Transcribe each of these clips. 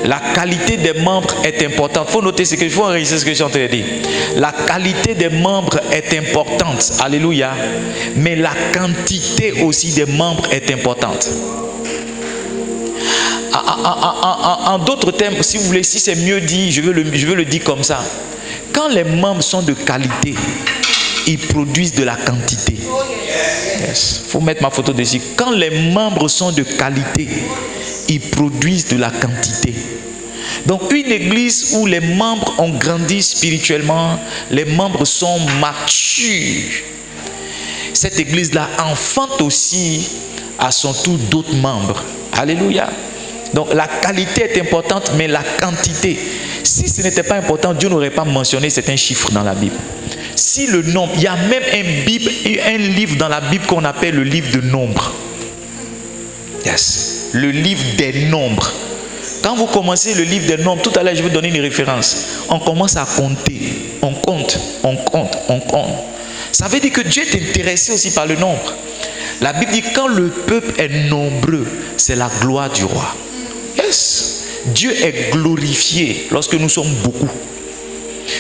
La qualité des membres est importante. Il faut noter ce que, il faut enregistrer ce que je suis en train de dire. La qualité des membres est importante. Alléluia. Mais la quantité aussi des membres est importante. En d'autres termes, si vous voulez, si c'est mieux dit, je veux le dire comme ça. Quand les membres sont de qualité, ils produisent de la quantité. Yes. Faut mettre ma photo dessus. Quand les membres sont de qualité, ils produisent de la quantité. Donc une église où les membres ont grandi spirituellement, les membres sont matures, cette église-là enfante aussi à son tour d'autres membres. Alléluia. Donc la qualité est importante, mais la quantité. Si ce n'était pas important, Dieu n'aurait pas mentionné certains chiffres dans la Bible. Si le nombre, il y a même un livre dans la Bible qu'on appelle le livre de nombres. Yes. Le livre des nombres. Quand vous commencez le livre des nombres, tout à l'heure je vais vous donner une référence. On commence à compter. On compte. Ça veut dire que Dieu est intéressé aussi par le nombre. La Bible dit quand le peuple est nombreux, c'est la gloire du roi. Yes. Dieu est glorifié lorsque nous sommes beaucoup.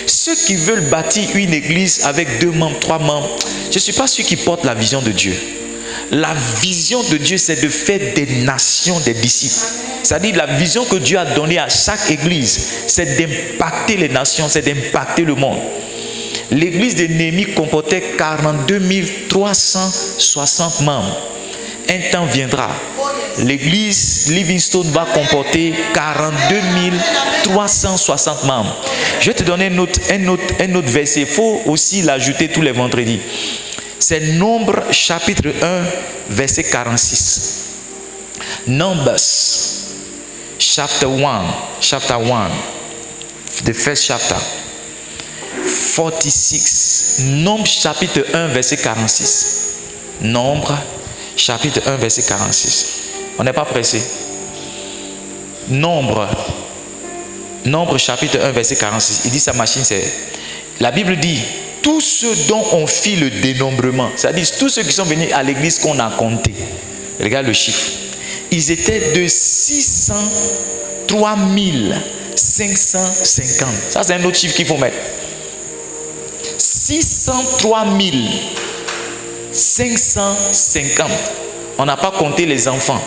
Ceux qui veulent bâtir une église avec 2 membres, 3 membres, je ne suis pas sûr qu'ils portent la vision de Dieu. La vision de Dieu, c'est de faire des nations des disciples. C'est-à-dire la vision que Dieu a donnée à chaque église, c'est d'impacter les nations, c'est d'impacter le monde. L'église de Néhémie comportait 42 360 membres. Un temps viendra, l'église Livingstone va comporter 42 360 membres. Je vais te donner un autre verset. Il faut aussi l'ajouter tous les vendredis. C'est Nombre chapitre 1, verset 46. Numbers chapter 1, the first chapter, 46. Nombre chapitre 1, verset 46. Nombre chapitre 1, verset 46. On n'est pas pressé. Nombre chapitre 1, verset 46. Il dit sa machine, c'est... La Bible dit, tous ceux dont on fit le dénombrement, c'est-à-dire tous ceux qui sont venus à l'église qu'on a compté. Regarde le chiffre. Ils étaient de 603 550. Ça, c'est un autre chiffre qu'il faut mettre. 603 550. On n'a pas compté les enfants.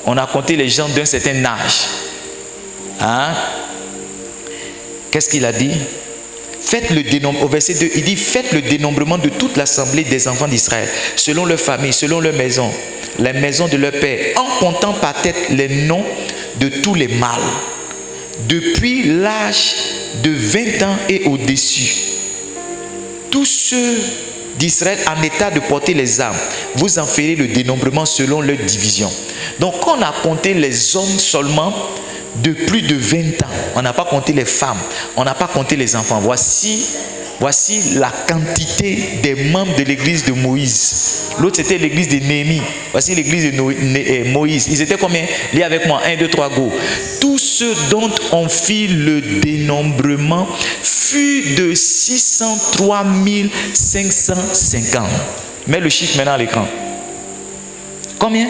On a compté les gens d'un certain âge. Hein? Qu'est-ce qu'il a dit? Faites le dénombrement. Au verset 2, il dit, faites le dénombrement de toute l'assemblée des enfants d'Israël, selon leur famille, selon leur maison, les maisons de leur père, en comptant par tête les noms de tous les mâles, depuis l'âge de 20 ans et au-dessus. Tous ceux d'Israël en état de porter les armes, vous en ferez le dénombrement selon leur division. Donc on a compté les hommes seulement de plus de 20 ans. On n'a pas compté les femmes, on n'a pas compté les enfants. Voici la quantité des membres de l'église de Moïse. L'autre c'était l'église de Néhémie. Voici l'église de Moïse. Ils étaient combien? Lis avec moi, 1, 2, 3, go. Tous ceux dont on fit le dénombrement fut de 603 550. Mets le chiffre maintenant à l'écran. Combien?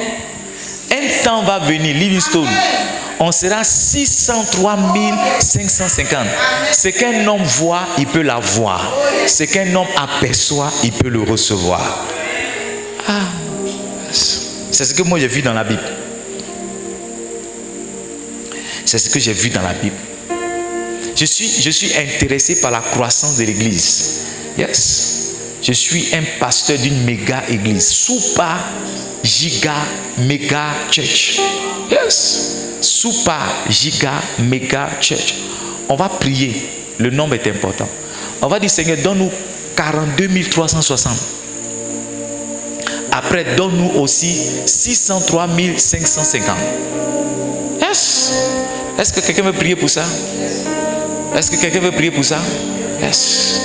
Un temps va venir, Livingstone, on sera 603 550. Ce qu'un homme voit, il peut l'avoir. Ce qu'un homme aperçoit, il peut le recevoir. Ah, c'est ce que moi j'ai vu dans la Bible. C'est ce que j'ai vu dans la Bible. Je suis intéressé par la croissance de l'église. Yes. Je suis un pasteur d'une méga église. Super giga méga church. Yes. Super giga méga church. On va prier. Le nombre est important. On va dire, Seigneur, donne-nous 42 360. Après, donne-nous aussi 603 550. Yes. Est-ce que quelqu'un veut prier pour ça? Est-ce que quelqu'un veut prier pour ça? Yes.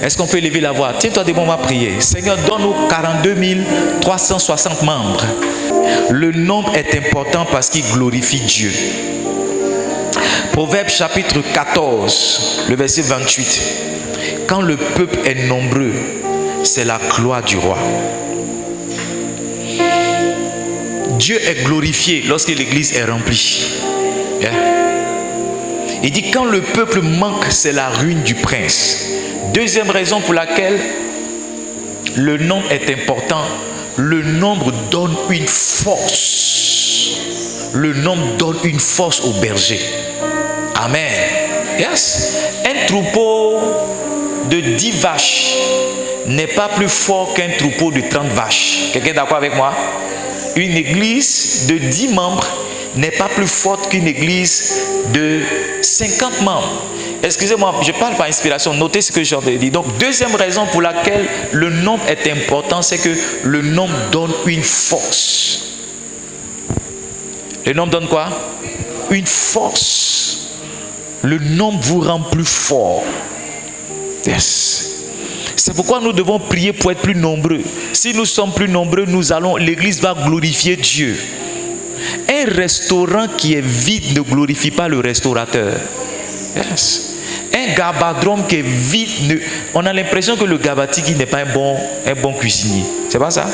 Est-ce qu'on peut élever la voix? Tiens-toi debout, on va prier. Seigneur, donne-nous 42 360 membres. Le nombre est important parce qu'il glorifie Dieu. Proverbe chapitre 14, le verset 28. Quand le peuple est nombreux, c'est la gloire du roi. Dieu est glorifié lorsque l'église est remplie. Yeah. Il dit quand le peuple manque, c'est la ruine du prince. Deuxième raison pour laquelle le nombre est important, le nombre donne une force. Le nombre donne une force au berger. Amen. Yes. Un troupeau de 10 vaches n'est pas plus fort qu'un troupeau de 30 vaches. Quelqu'un est d'accord avec moi? Une église de 10 membres n'est pas plus forte qu'une église de 50 membres. Excusez-moi, je parle par inspiration. Notez ce que je viens de dire. Donc, deuxième raison pour laquelle le nombre est important, c'est que le nombre donne une force. Le nombre donne quoi? Une force. Le nombre vous rend plus fort. Yes. C'est pourquoi nous devons prier pour être plus nombreux. Si nous sommes plus nombreux, l'église va glorifier Dieu. Un restaurant qui est vide ne glorifie pas le restaurateur. Yes. Un gabadrome qui est vide, on a l'impression que le gabatiki n'est pas un bon cuisinier. C'est pas ça?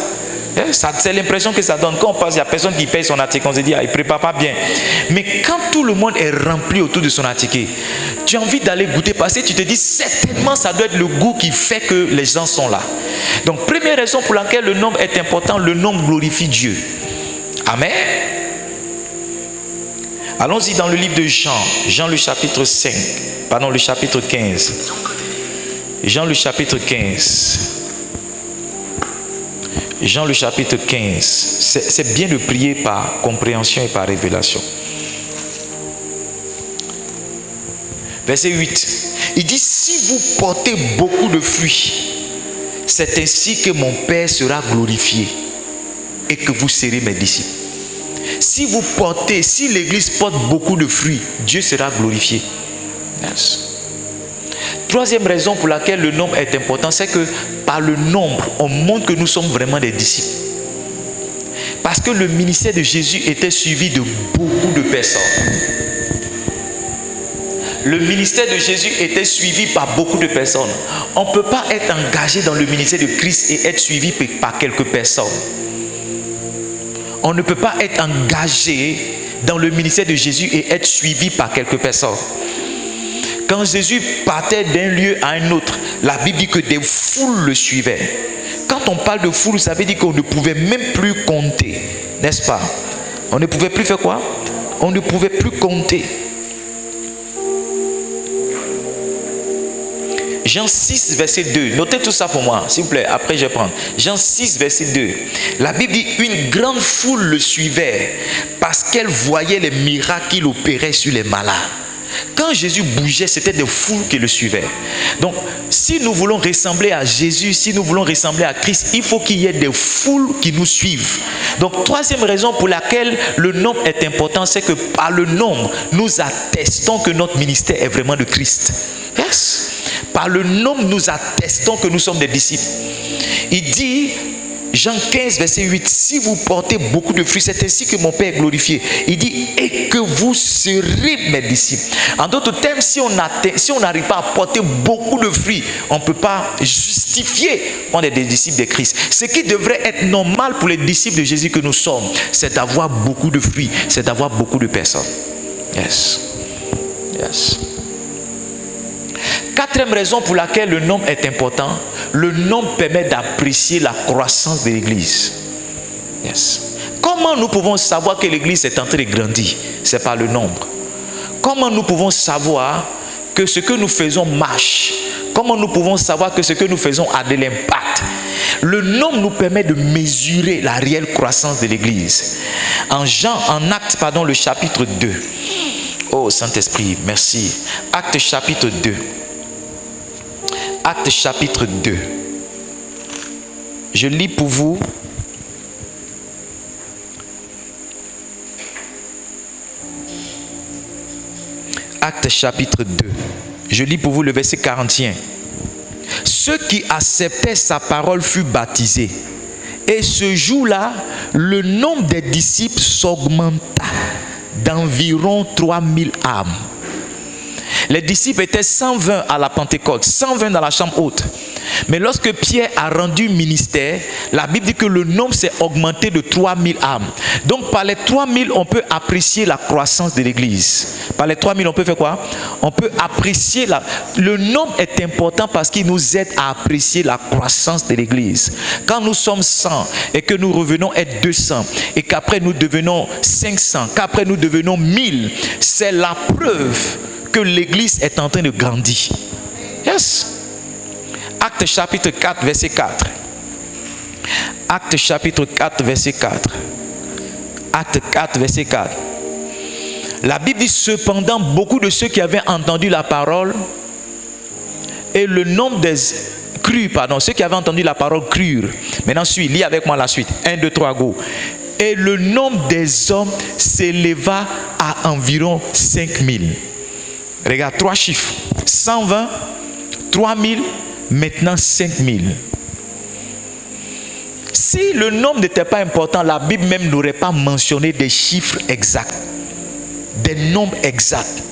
C'est l'impression que ça donne. Quand on passe, il n'y a personne qui paye son attiqué. On se dit, il ne prépare pas bien. Mais quand tout le monde est rempli autour de son attiqué, tu as envie d'aller goûter parce que tu te dis, certainement, ça doit être le goût qui fait que les gens sont là. Donc, première raison pour laquelle le nombre est important, le nombre glorifie Dieu. Amen. Allons-y dans le livre de Jean. Jean le chapitre 5. Pardon, le chapitre 15. Jean le chapitre 15. Jean le chapitre 15, c'est bien de prier par compréhension et par révélation. Verset 8, il dit, si vous portez beaucoup de fruits, c'est ainsi que mon Père sera glorifié et que vous serez mes disciples. Si l'église porte beaucoup de fruits, Dieu sera glorifié. Yes. Troisième raison pour laquelle le nombre est important, c'est que par le nombre, on montre que nous sommes vraiment des disciples. Parce que le ministère de Jésus était suivi de beaucoup de personnes. Le ministère de Jésus était suivi par beaucoup de personnes. On ne peut pas être engagé dans le ministère de Christ et être suivi par quelques personnes. On ne peut pas être engagé dans le ministère de Jésus et être suivi par quelques personnes. Quand Jésus partait d'un lieu à un autre, la Bible dit que des foules le suivaient. Quand on parle de foule, ça veut dire qu'on ne pouvait même plus compter, n'est-ce pas? On ne pouvait plus faire quoi? On ne pouvait plus compter. Jean 6, verset 2. Notez tout ça pour moi, s'il vous plaît. Après, je vais prendre. Jean 6, verset 2. La Bible dit, une grande foule le suivait parce qu'elle voyait les miracles qu'il opérait sur les malades. Quand Jésus bougeait, c'était des foules qui le suivaient. Donc, si nous voulons ressembler à Jésus, si nous voulons ressembler à Christ, il faut qu'il y ait des foules qui nous suivent. Donc, troisième raison pour laquelle le nombre est important, c'est que par le nombre, nous attestons que notre ministère est vraiment de Christ. Yes. Par le nombre, nous attestons que nous sommes des disciples. Il dit, Jean 15, verset 8, si vous portez beaucoup de fruits, c'est ainsi que mon Père est glorifié. Il dit, et que vous serez mes disciples. En d'autres termes, si on n'arrive pas à porter beaucoup de fruits, on ne peut pas justifier qu'on est des disciples de Christ. Ce qui devrait être normal pour les disciples de Jésus que nous sommes, c'est d'avoir beaucoup de fruits, c'est d'avoir beaucoup de personnes. Yes. Yes. Quatrième raison pour laquelle le nombre est important, le nombre permet d'apprécier la croissance de l'église. Yes. Comment nous pouvons savoir que l'église est en train de grandir? C'est par le nombre. Comment nous pouvons savoir que ce que nous faisons marche? Comment nous pouvons savoir que ce que nous faisons a de l'impact? Le nombre nous permet de mesurer la réelle croissance de l'église. En Actes, le chapitre 2. Oh Saint-Esprit, merci. Actes chapitre 2. Actes chapitre 2. Je lis pour vous. Actes chapitre 2. Je lis pour vous le verset 41. Ceux qui acceptaient sa parole furent baptisés. Et ce jour-là, le nombre des disciples s'augmenta d'environ 3000 âmes. Les disciples étaient 120 à la Pentecôte, 120 dans la chambre haute. Mais lorsque Pierre a rendu ministère, la Bible dit que le nombre s'est augmenté de 3000 âmes. Donc par les 3000, on peut apprécier la croissance de l'église. Par les 3000, on peut faire quoi? On peut apprécier le nombre est important parce qu'il nous aide à apprécier la croissance de l'église. Quand nous sommes 100 et que nous revenons être 200 et qu'après nous devenons 500, qu'après nous devenons 1000, c'est la preuve que l'église est en train de grandir. Yes. Acte chapitre 4, verset 4. Acte chapitre 4, verset 4. Acte 4, verset 4. La Bible dit cependant, beaucoup de ceux qui avaient entendu la parole et le nombre des crus, ceux qui avaient entendu la parole crurent. Maintenant, lis avec moi la suite. 1, 2, 3, go. Et le nombre des hommes s'éleva à environ 5000. Regarde, 3 chiffres. 120, 3000, maintenant 5000. Si le nombre n'était pas important, la Bible même n'aurait pas mentionné des chiffres exacts, des nombres exacts.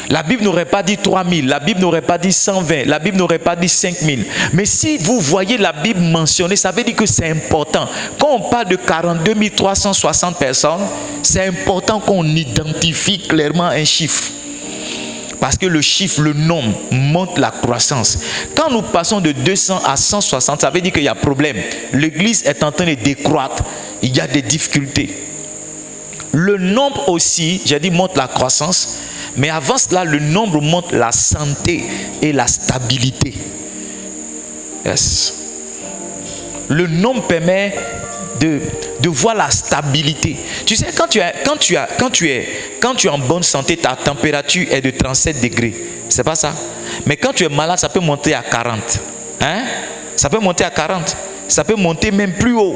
La Bible n'aurait pas dit 3000, la Bible n'aurait pas dit 120, la Bible n'aurait pas dit 5000. Mais si vous voyez la Bible mentionner, ça veut dire que c'est important. Quand on parle de 42 360 personnes, c'est important qu'on identifie clairement un chiffre. Parce que le chiffre, le nombre, montre la croissance. Quand nous passons de 200 à 160, ça veut dire qu'il y a problème. L'église est en train de décroître. Il y a des difficultés. Le nombre aussi, j'ai dit, montre la croissance. Mais avant cela, le nombre montre la santé et la stabilité. Yes. Le nombre permet de voir la stabilité. Tu sais, quand tu es en bonne santé, ta température est de 37 degrés. C'est pas ça? Mais quand tu es malade, ça peut monter à 40. Hein? Ça peut monter à 40. Ça peut monter même plus haut.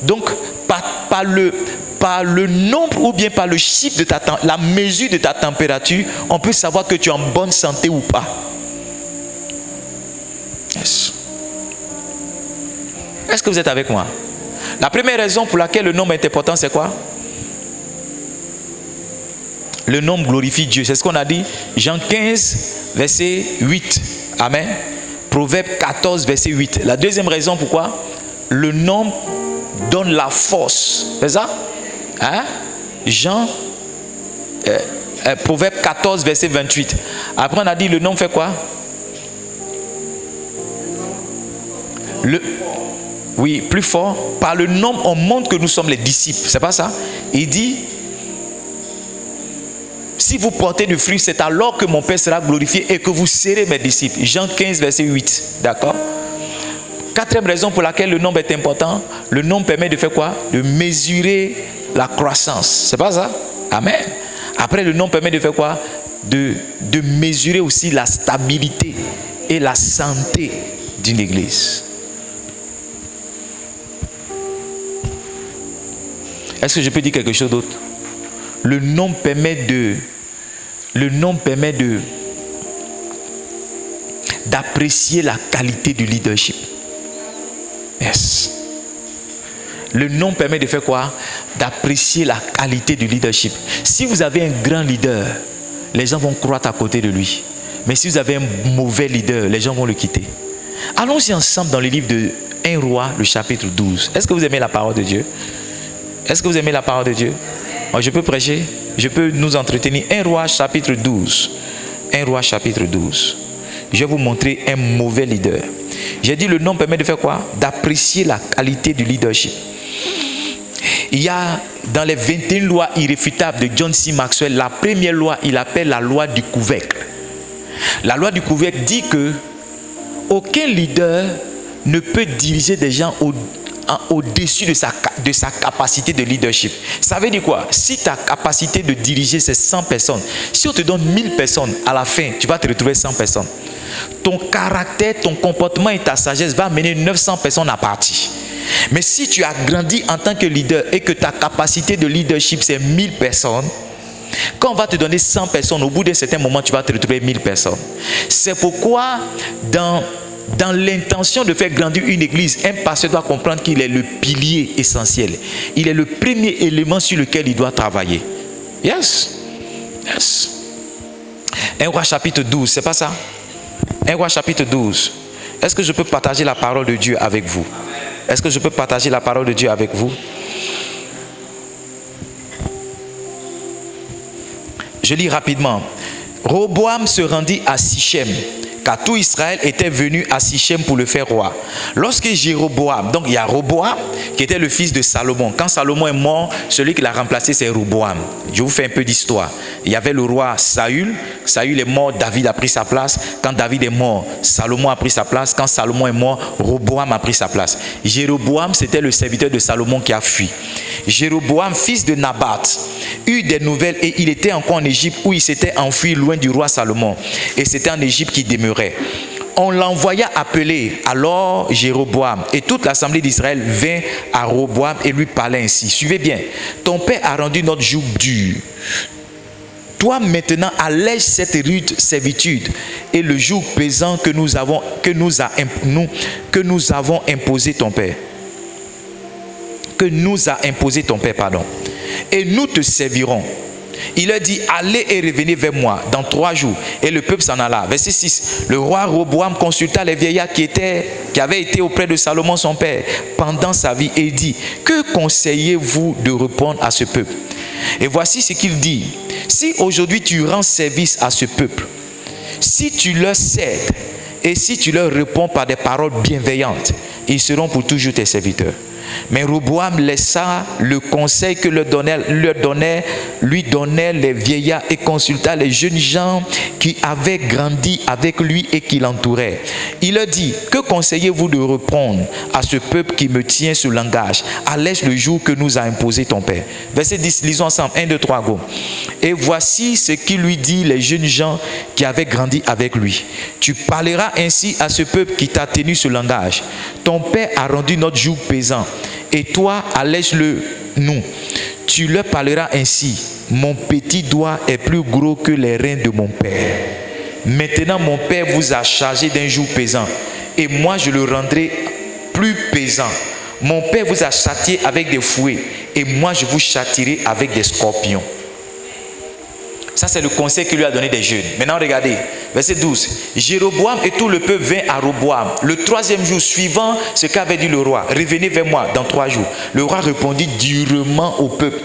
Donc, par le nombre ou bien par le chiffre de la mesure de ta température, on peut savoir que tu es en bonne santé ou pas. Yes. Est-ce que vous êtes avec moi? La première raison pour laquelle le nombre est important, c'est quoi? Le nombre glorifie Dieu. C'est ce qu'on a dit. Jean 15, verset 8. Amen. Proverbe 14, verset 8. La deuxième raison, pourquoi? Le nombre donne la force. C'est ça? Hein? Proverbe 14, verset 28. Après, on a dit le nombre fait quoi? Oui, plus fort. Par le nombre, on montre que nous sommes les disciples. C'est pas ça? Il dit, si vous portez du fruit, c'est alors que mon Père sera glorifié et que vous serez mes disciples. Jean 15, verset 8. D'accord? Quatrième raison pour laquelle le nombre est important. Le nombre permet de faire quoi? De mesurer la croissance. C'est pas ça? Amen. Après, le nombre permet de faire quoi? De mesurer aussi la stabilité et la santé d'une église. Est-ce que je peux dire quelque chose d'autre? Le nombre permet d'apprécier la qualité du leadership. Yes. Le nombre permet de faire quoi? D'apprécier la qualité du leadership. Si vous avez un grand leader, les gens vont croître à côté de lui. Mais si vous avez un mauvais leader, les gens vont le quitter. Allons-y ensemble dans le livre de 1 Roi, le chapitre 12. Est-ce que vous aimez la parole de Dieu? Est-ce que vous aimez la parole de Dieu? Moi, je peux prêcher, je peux nous entretenir. 1 Roi, chapitre 12. 1 Roi, chapitre 12. Je vais vous montrer un mauvais leader. J'ai dit le nom permet de faire quoi? D'apprécier la qualité du leadership. Il y a dans les 21 lois irréfutables de John C. Maxwell, la première loi, il appelle la loi du couvercle. La loi du couvercle dit que aucun leader ne peut diriger des gens au-dessus de sa capacité de leadership. Ça veut dire quoi? Si ta capacité de diriger c'est 100 personnes, si on te donne 1000 personnes, à la fin, tu vas te retrouver 100 personnes. Ton caractère, ton comportement et ta sagesse va amener 900 personnes à partir. Mais si tu as grandi en tant que leader et que ta capacité de leadership c'est 1000 personnes, quand on va te donner 100 personnes, au bout d'un certain moment, tu vas te retrouver 1000 personnes. C'est pourquoi dans l'intention de faire grandir une église, un pasteur doit comprendre qu'il est le pilier essentiel. Il est le premier élément sur lequel il doit travailler. Yes. Yes. 1 Roi chapitre 12, c'est pas ça? 1 Roi chapitre 12. Est-ce que je peux partager la parole de Dieu avec vous? Est-ce que je peux partager la parole de Dieu avec vous? Je lis rapidement. Roboam se rendit à Sichem, car tout Israël était venu à Sichem pour le faire roi. Lorsque Jéroboam, donc il y a Roboam qui était le fils de Salomon. Quand Salomon est mort, celui qui l'a remplacé c'est Roboam. Je vous fais un peu d'histoire. Il y avait le roi Saül. Saül est mort, David a pris sa place. Quand David est mort, Salomon a pris sa place. Quand Salomon est mort, Roboam a pris sa place. Jéroboam, c'était le serviteur de Salomon qui a fui. Jéroboam, fils de Nabat, eut des nouvelles et il était encore en Égypte où il s'était enfui loin du roi Salomon. Et c'était en Égypte qu'il demeurait. On l'envoya appeler alors Jéroboam et toute l'assemblée d'Israël vint à Roboam et lui parlait ainsi. Suivez bien, ton père a rendu notre joug dur. Toi maintenant allège cette rude servitude et le joug pesant que nous avons imposé ton père. Que nous a imposé ton père, pardon. Et nous te servirons. Il leur dit, allez et revenez vers moi dans 3 jours. Et le peuple s'en alla. Verset 6. Le roi Roboam consulta les vieillards qui avaient été auprès de Salomon son père pendant sa vie et dit, que conseillez-vous de répondre à ce peuple? Et voici ce qu'il dit. Si aujourd'hui tu rends service à ce peuple, si tu leur cèdes et si tu leur réponds par des paroles bienveillantes, ils seront pour toujours tes serviteurs. Mais Roboam laissa le conseil que lui donnaient les vieillards et consulta les jeunes gens qui avaient grandi avec lui et qui l'entouraient. Il leur dit, que conseillez-vous de répondre à ce peuple qui me tient ce langage? Allège le jour que nous a imposé ton père. Verset 10, lisons ensemble, 1, 2, 3, go. Et voici ce qui lui dit les jeunes gens qui avaient grandi avec lui. Tu parleras ainsi à ce peuple qui t'a tenu ce langage. Ton père a rendu notre joug pesant. Et toi, allège-le nous. Tu leur parleras ainsi. Mon petit doigt est plus gros que les reins de mon père. Maintenant, mon père vous a chargé d'un joug pesant. Et moi, je le rendrai plus pesant. Mon père vous a châtié avec des fouets. Et moi, je vous châtierai avec des scorpions. Ça, c'est le conseil qu'il lui a donné des jeunes. Maintenant, regardez, verset 12. Jéroboam et tout le peuple vint à Roboam. Le 3e jour suivant ce qu'avait dit le roi. Revenez vers moi dans 3 jours. Le roi répondit durement au peuple.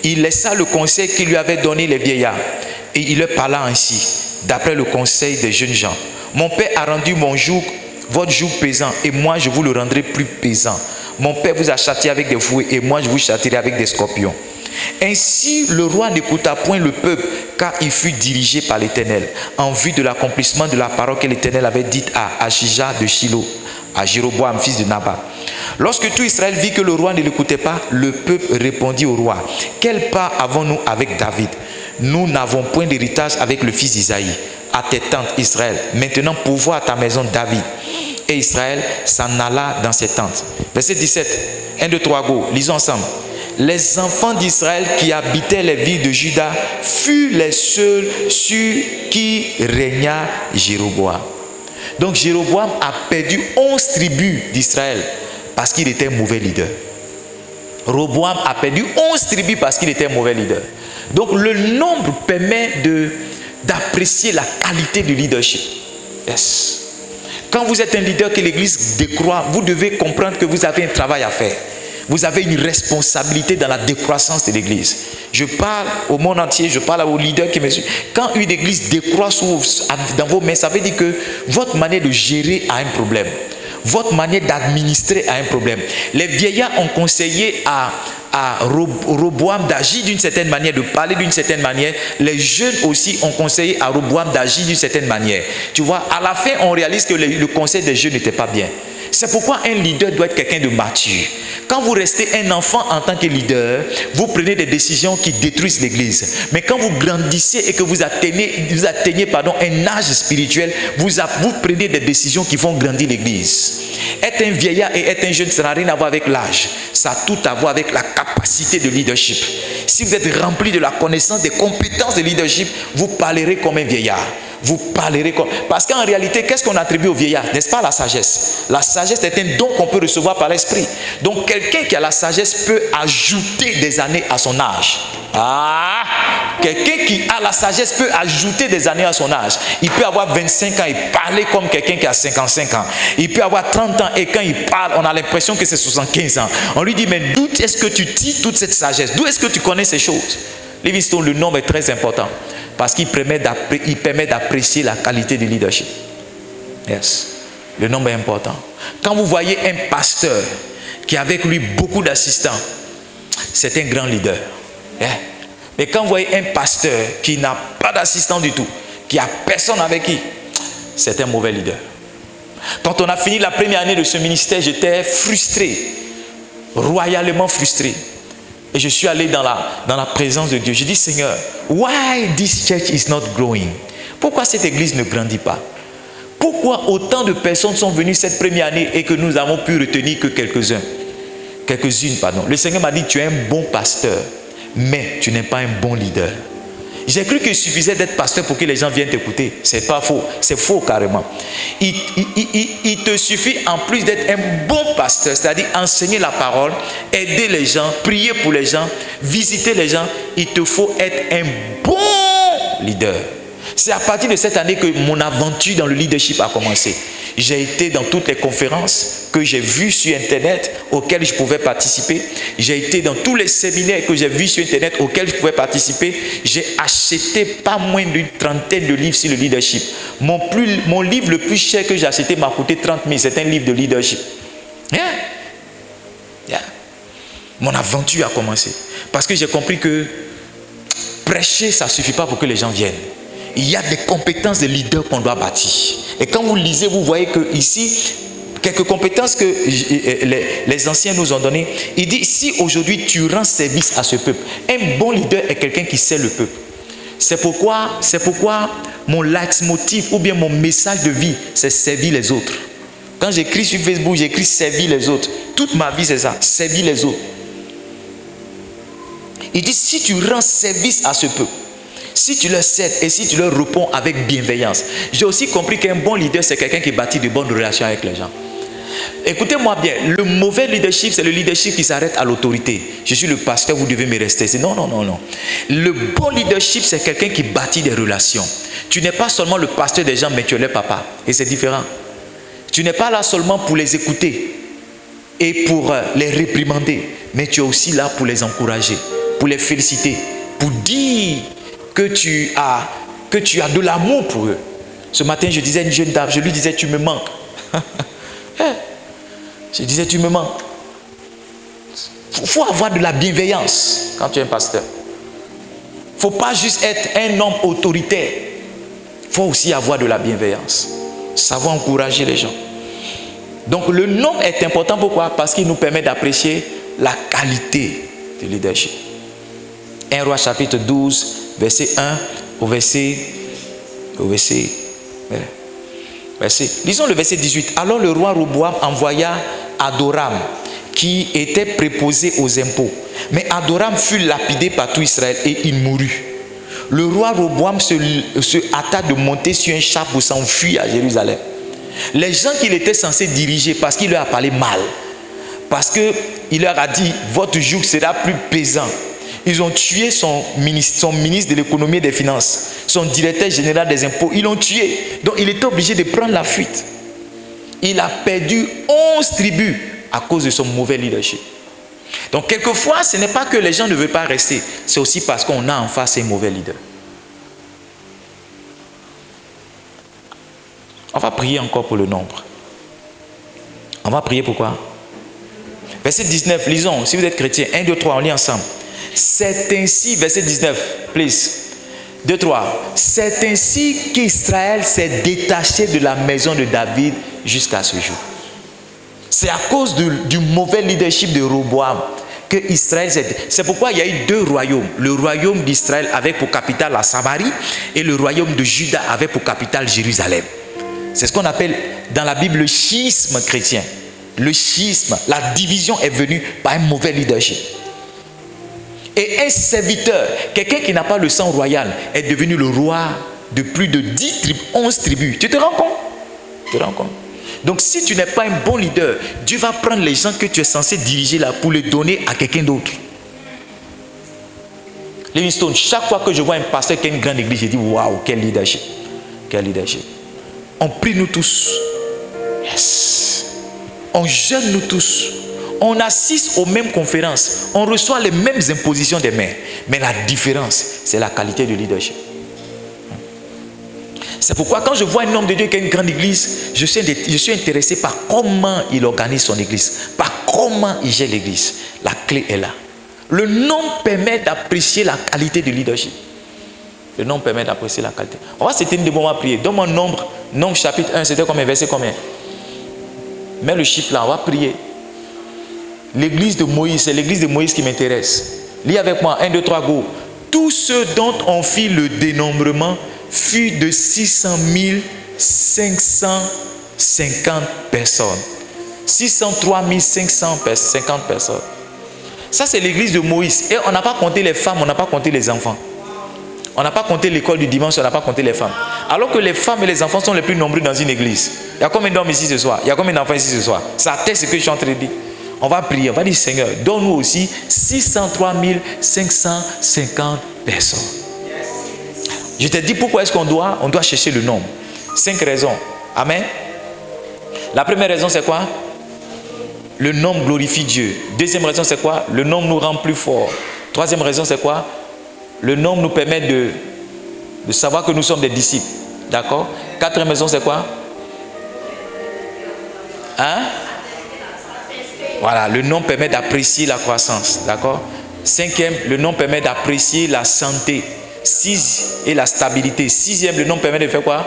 Il laissa le conseil qu'il lui avait donné les vieillards. Et il leur parla ainsi, d'après le conseil des jeunes gens. Mon père a rendu votre joug pesant, et moi je vous le rendrai plus pesant. Mon père vous a châtié avec des fouets, et moi je vous châtierai avec des scorpions. Ainsi le roi n'écouta point le peuple, car il fut dirigé par l'Éternel, en vue de l'accomplissement de la parole que l'Éternel avait dite à Achija de Shilo, à Jéroboam, fils de Nabat. Lorsque tout Israël vit que le roi ne l'écoutait pas, le peuple répondit au roi, quelle part avons-nous avec David? Nous n'avons point d'héritage avec le fils d'Isaïe. À tes tentes, Israël, maintenant pourvois à ta maison David. Et Israël s'en alla dans ses tentes. Verset 17, 1, 2, 3, go, lisons ensemble. Les enfants d'Israël qui habitaient les villes de Juda furent les seuls sur qui régna Jéroboam. Donc Jéroboam a perdu 11 tribus d'Israël parce qu'il était un mauvais leader. Roboam a perdu 11 tribus parce qu'il était un mauvais leader. Donc le nombre permet d'apprécier la qualité du leadership. Yes. Quand vous êtes un leader que l'église décroît, vous devez comprendre que vous avez un travail à faire. Vous avez une responsabilité dans la décroissance de l'église. Je parle au monde entier, je parle aux leaders qui me suivent. Quand une église décroît dans vos mains, ça veut dire que votre manière de gérer a un problème. Votre manière d'administrer a un problème. Les vieillards ont conseillé à Roboam d'agir d'une certaine manière, de parler d'une certaine manière. Les jeunes aussi ont conseillé à Roboam d'agir d'une certaine manière. Tu vois, à la fin, on réalise que le conseil des jeunes n'était pas bien. C'est pourquoi un leader doit être quelqu'un de mature. Quand vous restez un enfant en tant que leader, vous prenez des décisions qui détruisent l'église. Mais quand vous grandissez et que vous atteignez un âge spirituel, vous prenez des décisions qui font grandir l'église. Être un vieillard et être un jeune, ça n'a rien à voir avec l'âge. Ça a tout à voir avec la capacité de leadership. Si vous êtes rempli de la connaissance, des compétences de leadership, vous parlerez comme un vieillard. Vous parlerez comme... Parce qu'en réalité, qu'est-ce qu'on attribue au vieillard? N'est-ce pas la sagesse? La sagesse est un don qu'on peut recevoir par l'esprit. Donc quelqu'un qui a la sagesse peut ajouter des années à son âge. Ah! Quelqu'un qui a la sagesse peut ajouter des années à son âge. Il peut avoir 25 ans et parler comme quelqu'un qui a 55 ans. Il peut avoir 30 ans et quand il parle, on a l'impression que c'est 75 ans. On lui dit, mais d'où est-ce que tu tires toute cette sagesse? D'où est-ce que tu connais ces choses? Livingstone, le nombre est très important parce qu'il permet d'apprécier la qualité du leadership. Yes. Le nombre est important. Quand vous voyez un pasteur qui a avec lui beaucoup d'assistants, c'est un grand leader. Yeah. Mais quand vous voyez un pasteur qui n'a pas d'assistant du tout, qui a personne avec qui, c'est un mauvais leader. Quand on a fini la première année de ce ministère, j'étais frustré, royalement frustré. Et je suis allé dans la présence de Dieu. Je dis, Seigneur, why this church is not growing? Pourquoi cette église ne grandit pas? Pourquoi autant de personnes sont venues cette première année et que nous avons pu retenir que quelques-unes? Le Seigneur m'a dit, tu es un bon pasteur, mais tu n'es pas un bon leader. J'ai cru qu'il suffisait d'être pasteur pour que les gens viennent t'écouter. C'est pas faux, c'est faux carrément. Il te suffit en plus d'être un bon pasteur, c'est-à-dire enseigner la parole, aider les gens, prier pour les gens, visiter les gens. Il te faut être un bon leader. C'est à partir de cette année que mon aventure dans le leadership a commencé. J'ai été dans toutes les conférences que j'ai vues sur Internet auxquelles je pouvais participer. J'ai été dans tous les séminaires que j'ai vus sur Internet auxquels je pouvais participer. J'ai acheté pas moins d'une trentaine de livres sur le leadership. Mon livre le plus cher que j'ai acheté m'a coûté 30 000. C'est un livre de leadership. Yeah. Mon aventure a commencé. Parce que j'ai compris que prêcher, ça ne suffit pas pour que les gens viennent. Il y a des compétences de leader qu'on doit bâtir. Et quand vous lisez, vous voyez que ici, quelques compétences que les anciens nous ont données. Il dit, si aujourd'hui tu rends service à ce peuple, un bon leader est quelqu'un qui sert le peuple. C'est pourquoi mon leitmotiv ou bien mon message de vie, c'est servir les autres. Quand j'écris sur Facebook, j'écris servir les autres. Toute ma vie, c'est ça, servir les autres. Il dit, si tu rends service à ce peuple, si tu leur cèdes et si tu leur réponds avec bienveillance. J'ai aussi compris qu'un bon leader, c'est quelqu'un qui bâtit de bonnes relations avec les gens. Écoutez-moi bien, le mauvais leadership, c'est le leadership qui s'arrête à l'autorité. Je suis le pasteur, vous devez me rester. Non. Le bon leadership, c'est quelqu'un qui bâtit des relations. Tu n'es pas seulement le pasteur des gens, mais tu es leur papa. Et c'est différent. Tu n'es pas là seulement pour les écouter et pour les réprimander, mais tu es aussi là pour les encourager, pour les féliciter, pour dire que tu as de l'amour pour eux. Ce matin, je disais à une jeune dame, je lui disais, tu me manques. Je disais, tu me manques. Il faut avoir de la bienveillance quand tu es un pasteur. Il ne faut pas juste être un homme autoritaire. Il faut aussi avoir de la bienveillance. Savoir encourager les gens. Donc le nom est important, pourquoi? Parce qu'il nous permet d'apprécier la qualité du leadership. 1 Roi chapitre 12, verset 1 au verset. Lisons le verset 18. Alors le roi Roboam envoya Adoram, qui était préposé aux impôts. Mais Adoram fut lapidé par tout Israël et il mourut. Le roi Roboam se hâta de monter sur un char pour s'enfuir à Jérusalem. Les gens qu'il était censé diriger, parce qu'il leur a parlé mal, parce qu'il leur a dit, votre joug sera plus pesant. Ils ont tué son ministre de l'économie et des finances, son directeur général des impôts. Ils l'ont tué. Donc il était obligé de prendre la fuite. Il a perdu 11 tribus à cause de son mauvais leadership. Donc quelquefois, ce n'est pas que les gens ne veulent pas rester. C'est aussi parce qu'on a en face un mauvais leader. On va prier encore pour le nombre. On va prier pourquoi? Verset 19, lisons. Si vous êtes chrétien, 1, 2, 3, on lit ensemble. C'est ainsi, verset 19, please. 2, 3. C'est ainsi qu'Israël s'est détaché de la maison de David jusqu'à ce jour. C'est à cause du mauvais leadership de Roboam que Israël s'est... C'est pourquoi il y a eu deux royaumes. Le royaume d'Israël avec pour capitale la Samarie et le royaume de Juda avec pour capitale Jérusalem. C'est ce qu'on appelle dans la Bible le schisme chrétien. Le schisme, la division est venue par un mauvais leadership. Et un serviteur, quelqu'un qui n'a pas le sang royal, est devenu le roi de plus de 11 tribus. Tu te rends compte? Tu te rends compte? Donc si tu n'es pas un bon leader, Dieu va prendre les gens que tu es censé diriger là pour les donner à quelqu'un d'autre. Livingstone, chaque fois que je vois un pasteur qui a une grande église, je dis waouh, quel leadership. Quel leadership. On prie nous tous. Yes. On jeûne nous tous. On assiste aux mêmes conférences. On reçoit les mêmes impositions des mains. Mais la différence, c'est la qualité du leadership. C'est pourquoi quand je vois un homme de Dieu qui a une grande église, je suis intéressé par comment il organise son église, par comment il gère l'église. La clé est là. Le nom permet d'apprécier la qualité du leadership. Le nom permet d'apprécier la qualité. On va c'était une de moments à prier. Donne-moi Nombre chapitre 1, c'était combien? Verset combien? Mets le chiffre là, on va prier. L'église de Moïse, c'est l'église de Moïse qui m'intéresse. Lis avec moi, 1, 2, 3, go. Tous ceux dont on fit le dénombrement fut de 600 550 personnes. 603 550 personnes. Ça, c'est l'église de Moïse. Et on n'a pas compté les femmes, on n'a pas compté les enfants. On n'a pas compté l'école du dimanche, on n'a pas compté les femmes. Alors que les femmes et les enfants sont les plus nombreux dans une église. Il y a combien d'hommes ici ce soir? Il y a combien d'enfants ici ce soir? Ça atteste ce que je suis en train de dire. On va prier, on va dire Seigneur, donne-nous aussi 603 550 personnes. Je te dis pourquoi est-ce qu'on doit chercher le nombre. 5 raisons. Amen. La première raison c'est quoi? Le nombre glorifie Dieu. Deuxième raison c'est quoi? Le nombre nous rend plus forts. Troisième raison c'est quoi? Le nombre nous permet de savoir que nous sommes des disciples. D'accord? Quatrième raison c'est quoi? Hein? Voilà, le nombre permet d'apprécier la croissance. D'accord? Cinquième, le nombre permet d'apprécier la santé. 6 et la stabilité. Sixième, le nombre permet de faire quoi?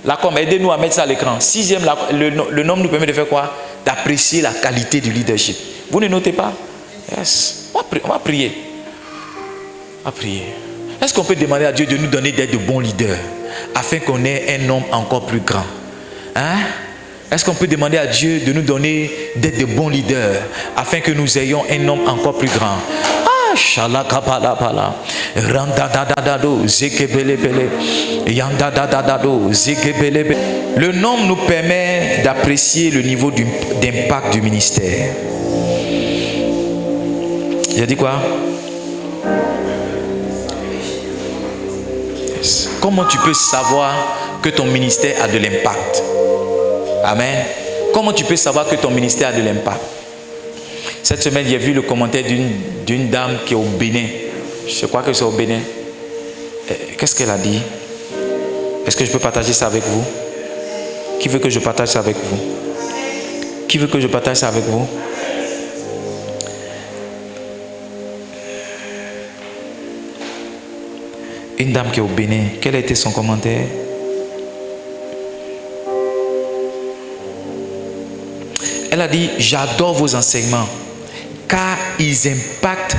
La com, aidez-nous à mettre ça à l'écran. Sixième, le nombre nous permet de faire quoi? D'apprécier la qualité du leadership. Vous ne notez pas? Yes. On va prier. On va prier. Est-ce qu'on peut demander à Dieu de nous donner d'être de bons leaders afin qu'on ait un nombre encore plus grand? Hein? Est-ce qu'on peut demander à Dieu de nous donner d'être de bons leaders afin que nous ayons un nombre encore plus grand? Le nombre nous permet d'apprécier le niveau d'impact du ministère. J'ai dit quoi? Comment tu peux savoir que ton ministère a de l'impact? Amen. Comment tu peux savoir que ton ministère a de l'impact? Cette semaine, j'ai vu le commentaire d'une dame qui est au Bénin. Je crois que c'est au Bénin. Qu'est-ce qu'elle a dit? Est-ce que je peux partager ça avec vous? Qui veut que je partage ça avec vous? Qui veut que je partage ça avec vous? Une dame qui est au Bénin. Quel a été son commentaire? Elle a dit, j'adore vos enseignements car ils impactent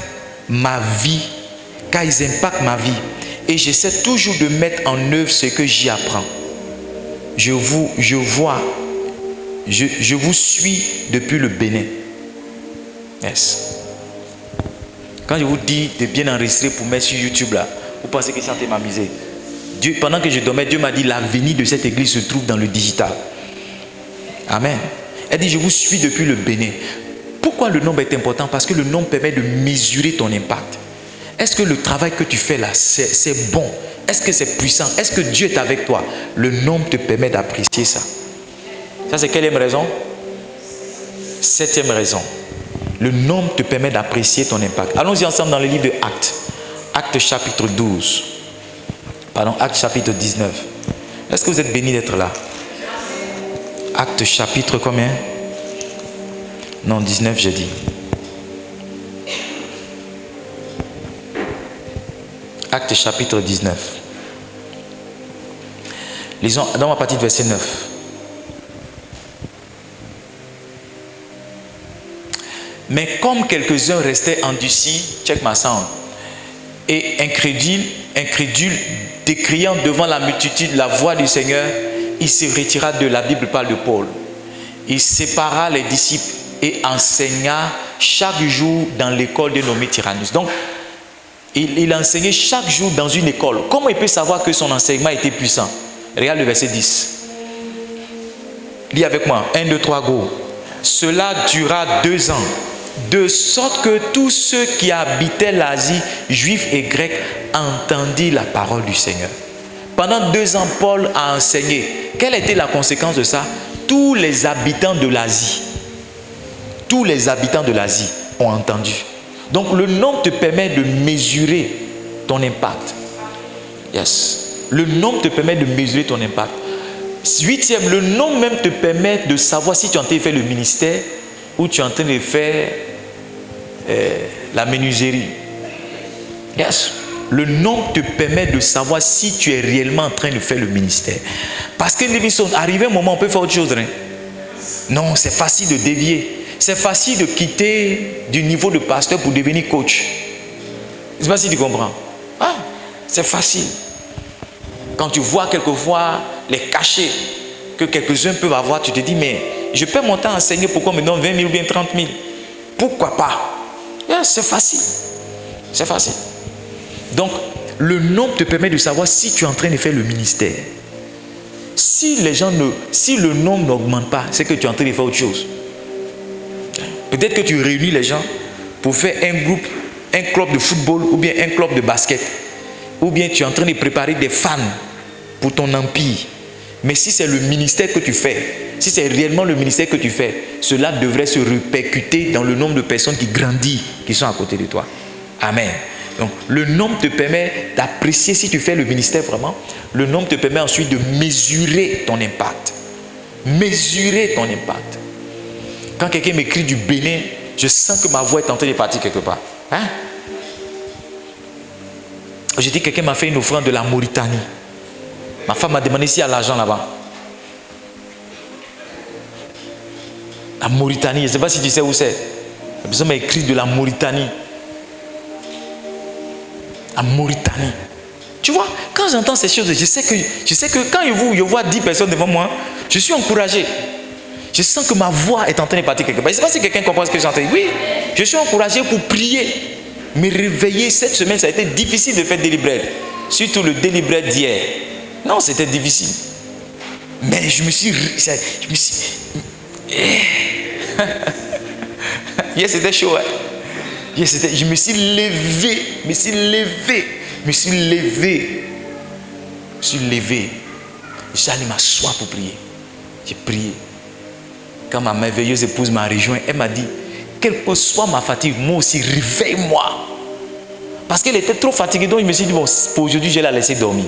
ma vie, et j'essaie toujours de mettre en œuvre ce que j'y apprends. Je vous suis depuis le Bénin. Yes. Quand je vous dis de bien enregistrer pour mettre sur YouTube là, vous pensez que c'est en train de m'amuser. Pendant que je dormais, Dieu m'a dit l'avenir de cette église se trouve dans le digital. Amen. Elle dit, je vous suis depuis le Bénin. Pourquoi le nombre est important? Parce que le nombre permet de mesurer ton impact. Est-ce que le travail que tu fais là, c'est bon? Est-ce que c'est puissant? Est-ce que Dieu est avec toi? Le nombre te permet d'apprécier ça. Ça, c'est quelle raison? Septième raison. Le nombre te permet d'apprécier ton impact. Allons-y ensemble dans le livre de Actes. Actes chapitre 12. Pardon, Actes chapitre 19. Est-ce que vous êtes bénis d'être là? Actes chapitre combien? Non, 19 j'ai dit. Actes chapitre 19. Lisons dans ma partie de verset 9. Mais comme quelques-uns restaient endurcis, check ma sound, et incrédules, décriant devant la multitude la voix du Seigneur, il se retira de la Bible parle de Paul. Il sépara les disciples et enseigna chaque jour dans l'école dénommée Tyrannus. Donc, Il enseignait chaque jour dans une école. Comment il peut savoir que son enseignement était puissant? Regarde le verset 10. Lis avec moi. 1, 2, 3, go. Cela dura 2 ans, de sorte que tous ceux qui habitaient l'Asie, juifs et grecs, entendirent la parole du Seigneur. Pendant 2 ans, Paul a enseigné. Quelle était la conséquence de ça? Tous les habitants de l'Asie, ont entendu. Donc le nombre te permet de mesurer ton impact. Yes. Le nombre te permet de mesurer ton impact. 8e, le nombre même te permet de savoir si tu es en train de faire le ministère ou tu es en train de faire la menuiserie. Yes. Le nombre te permet de savoir si tu es réellement en train de faire le ministère. Parce que Livingstone, arrivé un moment, on peut faire autre chose. Hein? Non, c'est facile de dévier. C'est facile de quitter du niveau de pasteur pour devenir coach. Je ne sais pas si tu comprends. Ah, c'est facile. Quand tu vois quelquefois les cachets que quelques-uns peuvent avoir, tu te dis, mais je peux monter à enseigner, pourquoi on me donne 20 000 ou bien 30 000? Pourquoi pas? Yeah, c'est facile. C'est facile. Donc, le nombre te permet de savoir si tu es en train de faire le ministère. Si le nombre n'augmente pas, c'est que tu es en train de faire autre chose. Peut-être que tu réunis les gens pour faire un groupe, un club de football ou bien un club de basket. Ou bien tu es en train de préparer des fans pour ton empire. Mais si c'est le ministère que tu fais, si c'est réellement le ministère que tu fais, cela devrait se répercuter dans le nombre de personnes qui grandissent, qui sont à côté de toi. Amen. Donc, le nombre te permet d'apprécier si tu fais le ministère vraiment. Le nombre te permet ensuite de mesurer ton impact. Mesurer ton impact. Quand quelqu'un m'écrit du Bénin, je sens que ma voix est en train de partir quelque part. Hein? J'ai dit, quelqu'un m'a fait une offrande de la Mauritanie. Ma femme m'a demandé s'il y a l'argent là-bas. La Mauritanie, je ne sais pas si tu sais où c'est. La personne m'a écrit de la Mauritanie. La Mauritanie. Tu vois, quand j'entends ces choses, je sais que quand je vois 10 personnes devant moi, je suis encouragé. Je sens que ma voix est en train de partir quelque part. Je ne sais pas si quelqu'un comprend ce que j'entends. Oui, je suis encouragé pour prier. Me réveiller cette semaine, ça a été difficile de faire délibéré. Surtout le délibéré d'hier. Non, c'était difficile. Mais je me suis... Hier, c'était chaud. Hein? Hier, je me suis levé. Je me suis levé. J'allais m'asseoir pour prier. J'ai prié. Quand ma merveilleuse épouse m'a rejoint, elle m'a dit, quelle que soit ma fatigue, moi aussi, réveille-moi. Parce qu'elle était trop fatiguée, donc je me suis dit, bon, pour aujourd'hui, je vais la laisser dormir.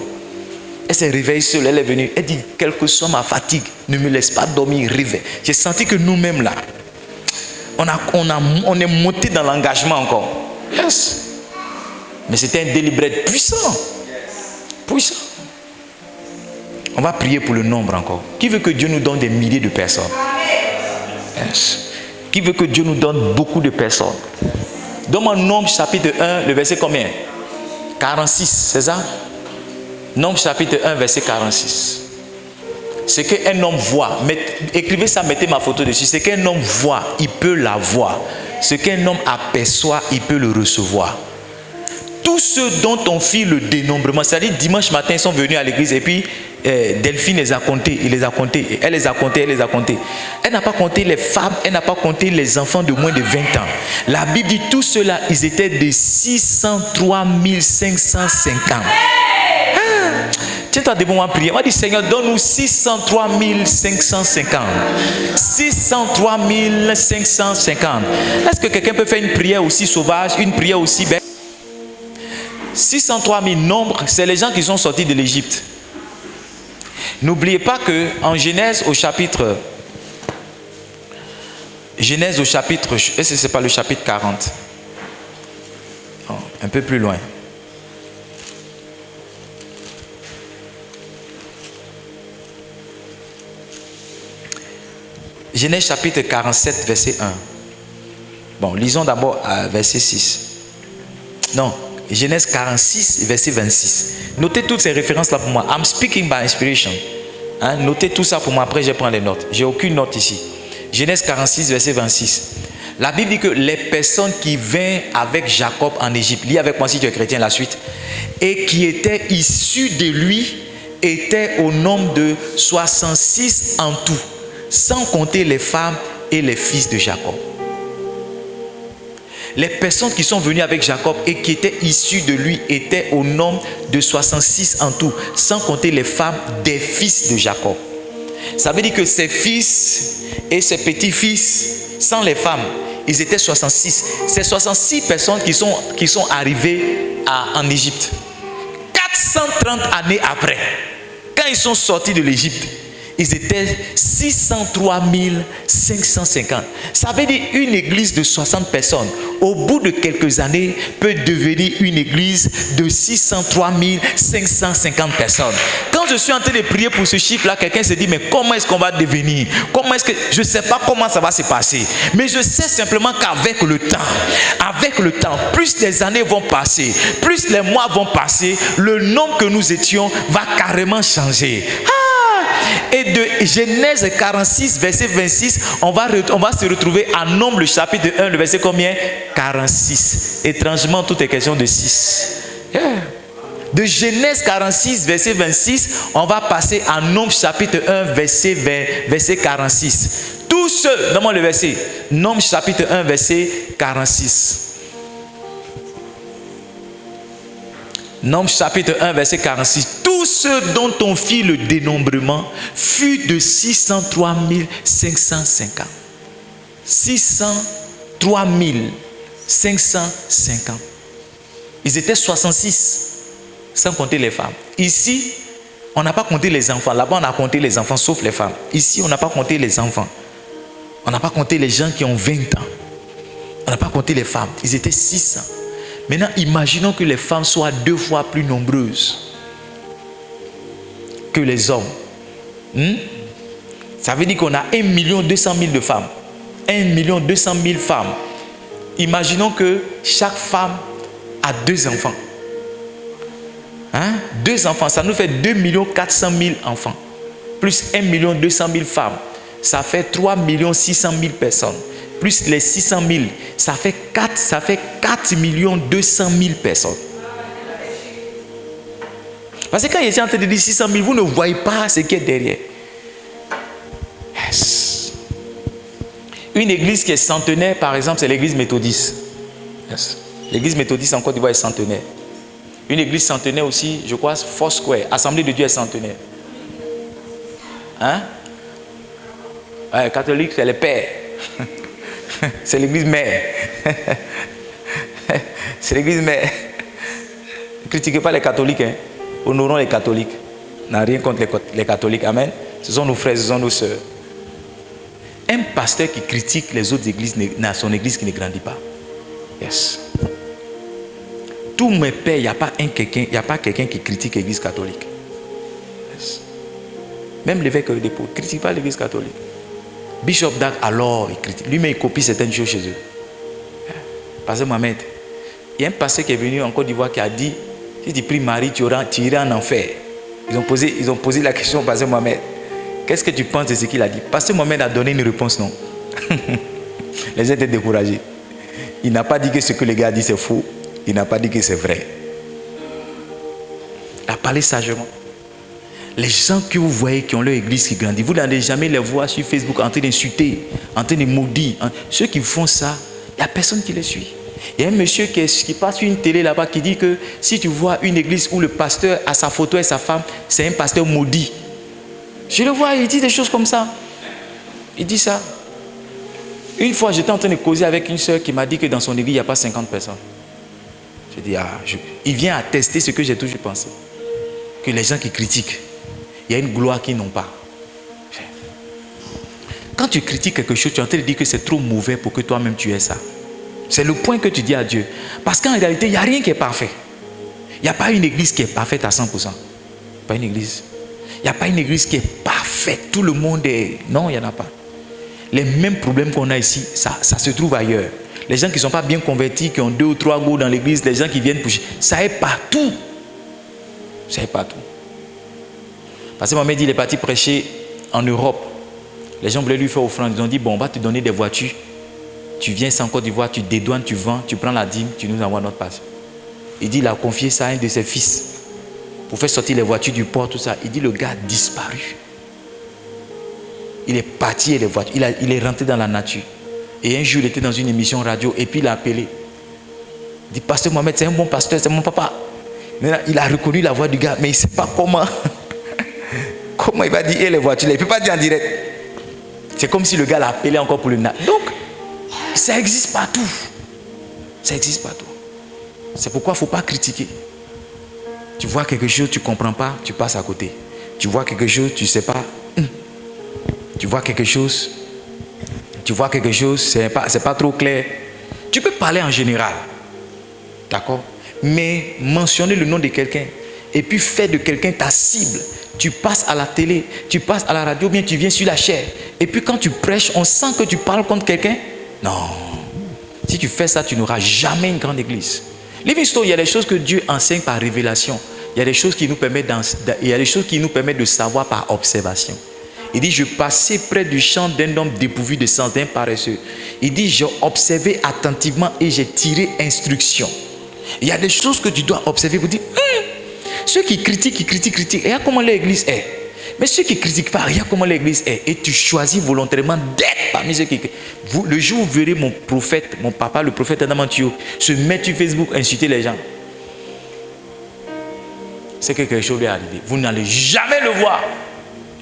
Elle s'est réveillée seule, elle est venue. Elle dit, quelle que soit ma fatigue, ne me laisse pas dormir, réveille. J'ai senti que nous-mêmes là, on est monté dans l'engagement encore. Yes. Mais c'était un délibéré puissant. Puissant. On va prier pour le nombre encore. Qui veut que Dieu nous donne des milliers de personnes? Yes. Qui veut que Dieu nous donne beaucoup de personnes? Dans mon Nombre chapitre 1, le verset combien? 46, c'est ça? Nombre chapitre 1, verset 46. Ce qu'un homme voit, écrivez ça, mettez ma photo dessus. Ce qu'un homme voit, il peut la voir. Ce qu'un homme aperçoit, il peut le recevoir. Tous ceux dont on fit le dénombrement, c'est-à-dire dimanche matin, ils sont venus à l'église et puis Delphine les a comptés, elle les a comptés. Elle n'a pas compté les femmes, elle n'a pas compté les enfants de moins de 20 ans. La Bible dit tous ceux-là, ils étaient de 603 550. Tiens-toi debout, on va prier. On va dire, Seigneur, donne-nous 603 550. 603 550. Est-ce que quelqu'un peut faire une prière aussi sauvage, une prière aussi belle? 603 000 nombres, c'est les gens qui sont sortis de l'Égypte. N'oubliez pas que en Genèse au chapitre, est-ce que c'est pas le chapitre 40? Oh, un peu plus loin. Genèse chapitre 47, verset 1. Bon, lisons d'abord verset 6. Non, Genèse 46, verset 26. Notez toutes ces références-là pour moi. I'm speaking by inspiration. Notez tout ça pour moi, après je prends les notes. J'ai aucune note ici. Genèse 46, verset 26. La Bible dit que les personnes qui vinrent avec Jacob en Égypte, lis avec moi si tu es chrétien la suite, et qui étaient issues de lui, étaient au nombre de 66 en tout, sans compter les femmes et les fils de Jacob. Les personnes qui sont venues avec Jacob et qui étaient issues de lui étaient au nombre de 66 en tout, sans compter les femmes des fils de Jacob. Ça veut dire que ses fils et ses petits-fils, sans les femmes, ils étaient 66. C'est 66 personnes qui sont arrivées en Égypte. 430 années après, quand ils sont sortis de l'Égypte, ils étaient 603 550. Ça veut dire une église de 60 personnes, au bout de quelques années, peut devenir une église de 603 550 personnes. Quand je suis en train de prier pour ce chiffre-là, quelqu'un se dit, mais comment est-ce qu'on va devenir? Comment est-ce que... Je ne sais pas comment ça va se passer. Mais je sais simplement qu'avec le temps, plus les années vont passer, plus les mois vont passer, le nombre que nous étions va carrément changer. Et de Genèse 46, verset 26, on va se retrouver à Nombre, le chapitre 1, le verset combien? 46. Étrangement, tout est question de 6. De Genèse 46, verset 26, on va passer à Nombre, chapitre 1, verset 46. Tous ceux, donne-moi le verset. Nombre, chapitre 1, verset 46. Nombre chapitre 1, verset 46. Tous ceux dont on fit le dénombrement fut de 603 550. 603 550. Ils étaient 66, sans compter les femmes. Ici, on n'a pas compté les enfants. Là-bas, on a compté les enfants, sauf les femmes. Ici, on n'a pas compté les enfants. On n'a pas compté les gens qui ont 20 ans. On n'a pas compté les femmes. Ils étaient 600. Maintenant, imaginons que les femmes soient 2 fois plus nombreuses que les hommes. Ça veut dire qu'on a 1 200 000 de femmes. 1 200 000 femmes. Imaginons que chaque femme a 2 enfants. 2 enfants, ça nous fait 2 400 000 enfants. Plus 1 200 000 femmes. Ça fait 3 600 000 personnes. Plus les 600 000, ça fait 4 200 000 personnes. Parce que quand il est en train de dire 600 000, vous ne voyez pas ce qui est derrière. Yes. Une église qui est centenaire, par exemple, c'est l'église méthodiste. Yes. L'église méthodiste en Côte d'Ivoire est centenaire. Une église centenaire aussi, je crois, Foursquare, Assemblée de Dieu est centenaire. Catholique, c'est le père. C'est l'église mère. C'est l'église mère. Ne critiquez pas les catholiques. Honorons les catholiques. On n'a rien contre les catholiques. Amen. Ce sont nos frères, ce sont nos sœurs. Un pasteur qui critique les autres églises n'a son église qui ne grandit pas. Yes. Tous mes pères, il n'y a pas quelqu'un qui critique l'église catholique. Yes. Même l'évêque de Pau ne critique pas l'église catholique. Bishop Dag, alors, il critique. Lui-même, il copie certaines choses chez eux. Pasteur Mohamed, il y a un pasteur qui est venu en Côte d'Ivoire qui a dit, si tu pries Marie, tu iras en enfer. Ils ont posé la question au pasteur Mohamed. Qu'est-ce que tu penses de ce qu'il a dit? Pasteur Mohamed a donné une réponse, non. Les gens étaient découragés. Il n'a pas dit que ce que le gars a dit c'est faux. Il n'a pas dit que c'est vrai. Il a parlé sagement. Les gens que vous voyez qui ont leur église qui grandit, vous n'allez jamais les voir sur Facebook en train d'insulter, en train de maudire. Ceux qui font ça, il n'y a personne qui les suit. Il y a un monsieur qui passe sur une télé là-bas qui dit que si tu vois une église où le pasteur a sa photo et sa femme, c'est un pasteur maudit. Je le vois, il dit des choses comme ça. Il dit ça. Une fois, j'étais en train de causer avec une soeur qui m'a dit que dans son église, il n'y a pas 50 personnes. Je dis, il vient attester ce que j'ai toujours pensé. Que les gens qui critiquent, il y a une gloire qu'ils n'ont pas. Quand tu critiques quelque chose, tu es en train de dire que c'est trop mauvais pour que toi-même tu aies ça. C'est le point que tu dis à Dieu. Parce qu'en réalité, il n'y a rien qui est parfait. Il n'y a pas une église qui est parfaite à 100%. Pas une église. Il n'y a pas une église qui est parfaite. Tout le monde est... Non, il n'y en a pas. Les mêmes problèmes qu'on a ici, ça se trouve ailleurs. Les gens qui ne sont pas bien convertis, qui ont 2 ou 3 goûts dans l'église, les gens qui viennent pour... Ça est partout. Ça est partout. Parce que Mohamed, il est parti prêcher en Europe. Les gens voulaient lui faire offrande. Ils ont dit, bon, on va te donner des voitures. tu viens sans Côte d'Ivoire, tu dédouanes, tu vends, tu prends la dîme, tu nous envoies notre passion. Il dit, il a confié ça à un de ses fils pour faire sortir les voitures du port, tout ça. Il dit, le gars a disparu. Il est parti et les voitures, il est rentré dans la nature. Et un jour, il était dans une émission radio et puis il a appelé. Il dit, pasteur Mohamed, c'est un bon pasteur, c'est mon papa. Il a reconnu la voix du gars, mais il ne sait pas comment. Comment il va dire, et les voitures, il ne peut pas dire en direct. C'est comme si le gars l'a appelé encore pour le nat. Donc, ça existe partout. Ça existe partout. C'est pourquoi il ne faut pas critiquer. Tu vois quelque chose, tu ne comprends pas, tu passes à côté. Tu vois quelque chose, tu ne sais pas. Tu vois quelque chose, c'est pas trop clair. Tu peux parler en général. D'accord? Mais mentionner le nom de quelqu'un et puis faire de quelqu'un ta cible. Tu passes à la télé, tu passes à la radio, bien tu viens sur la chair. Et puis quand tu prêches, on sent que tu parles contre quelqu'un. Non. Si tu fais ça, tu n'auras jamais une grande église. Livingstone, il y a des choses que Dieu enseigne par révélation. Il y a des choses qui nous permettent de savoir par observation. Il dit, je passais près du champ d'un homme dépourvu de sens, d'un paresseux. Il dit, j'ai observé attentivement et j'ai tiré instruction. Il y a des choses que tu dois observer pour dire, ceux qui critiquent. Et regarde comment l'église est. Mais ceux qui ne critiquent pas, regarde comment l'église est. Et tu choisis volontairement d'être parmi ceux qui critiquent. Le jour où vous verrez mon prophète, mon papa, le prophète Adamantio, se mettre sur Facebook, insulter les gens, c'est que quelque chose lui est arrivé. Vous n'allez jamais le voir.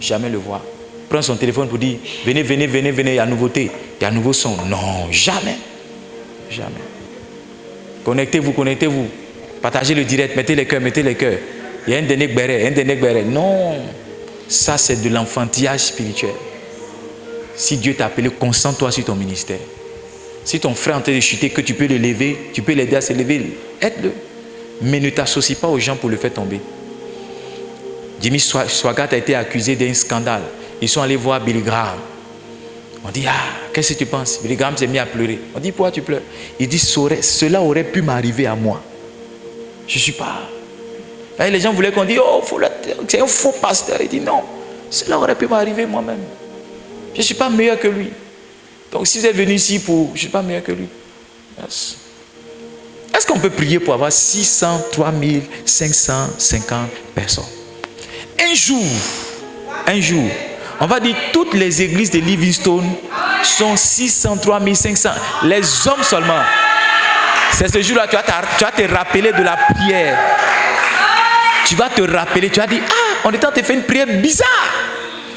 Jamais le voir. Prends son téléphone pour dire, venez, il y a nouveauté, il y a un nouveau son. Non, jamais. Jamais. Connectez-vous. Partagez le direct, mettez les cœurs. Il y a un dernier gbéré. Non. Ça, c'est de l'enfantillage spirituel. Si Dieu t'a appelé, concentre-toi sur ton ministère. Si ton frère est en train de chuter, que tu peux le lever, tu peux l'aider à se lever, aide-le. Mais ne t'associe pas aux gens pour le faire tomber. Jimmy Swaggart a été accusé d'un scandale. Ils sont allés voir Billy Graham. On dit, qu'est-ce que tu penses? Billy Graham s'est mis à pleurer. On dit, pourquoi tu pleures? Il dit, cela aurait pu m'arriver à moi. Je ne suis pas. Et les gens voulaient qu'on dise, c'est un faux pasteur. Il dit, non, cela aurait pu m'arriver moi-même. Je ne suis pas meilleur que lui. Donc si vous êtes venu ici pour... Je ne suis pas meilleur que lui. Yes. Est-ce qu'on peut prier pour avoir 603 550 personnes? Un jour, on va dire toutes les églises de Livingstone sont 603 500. Les hommes seulement. C'est ce jour-là, tu vas te rappeler de la prière. Tu vas te rappeler, tu vas dire, on est en train de faire une prière bizarre.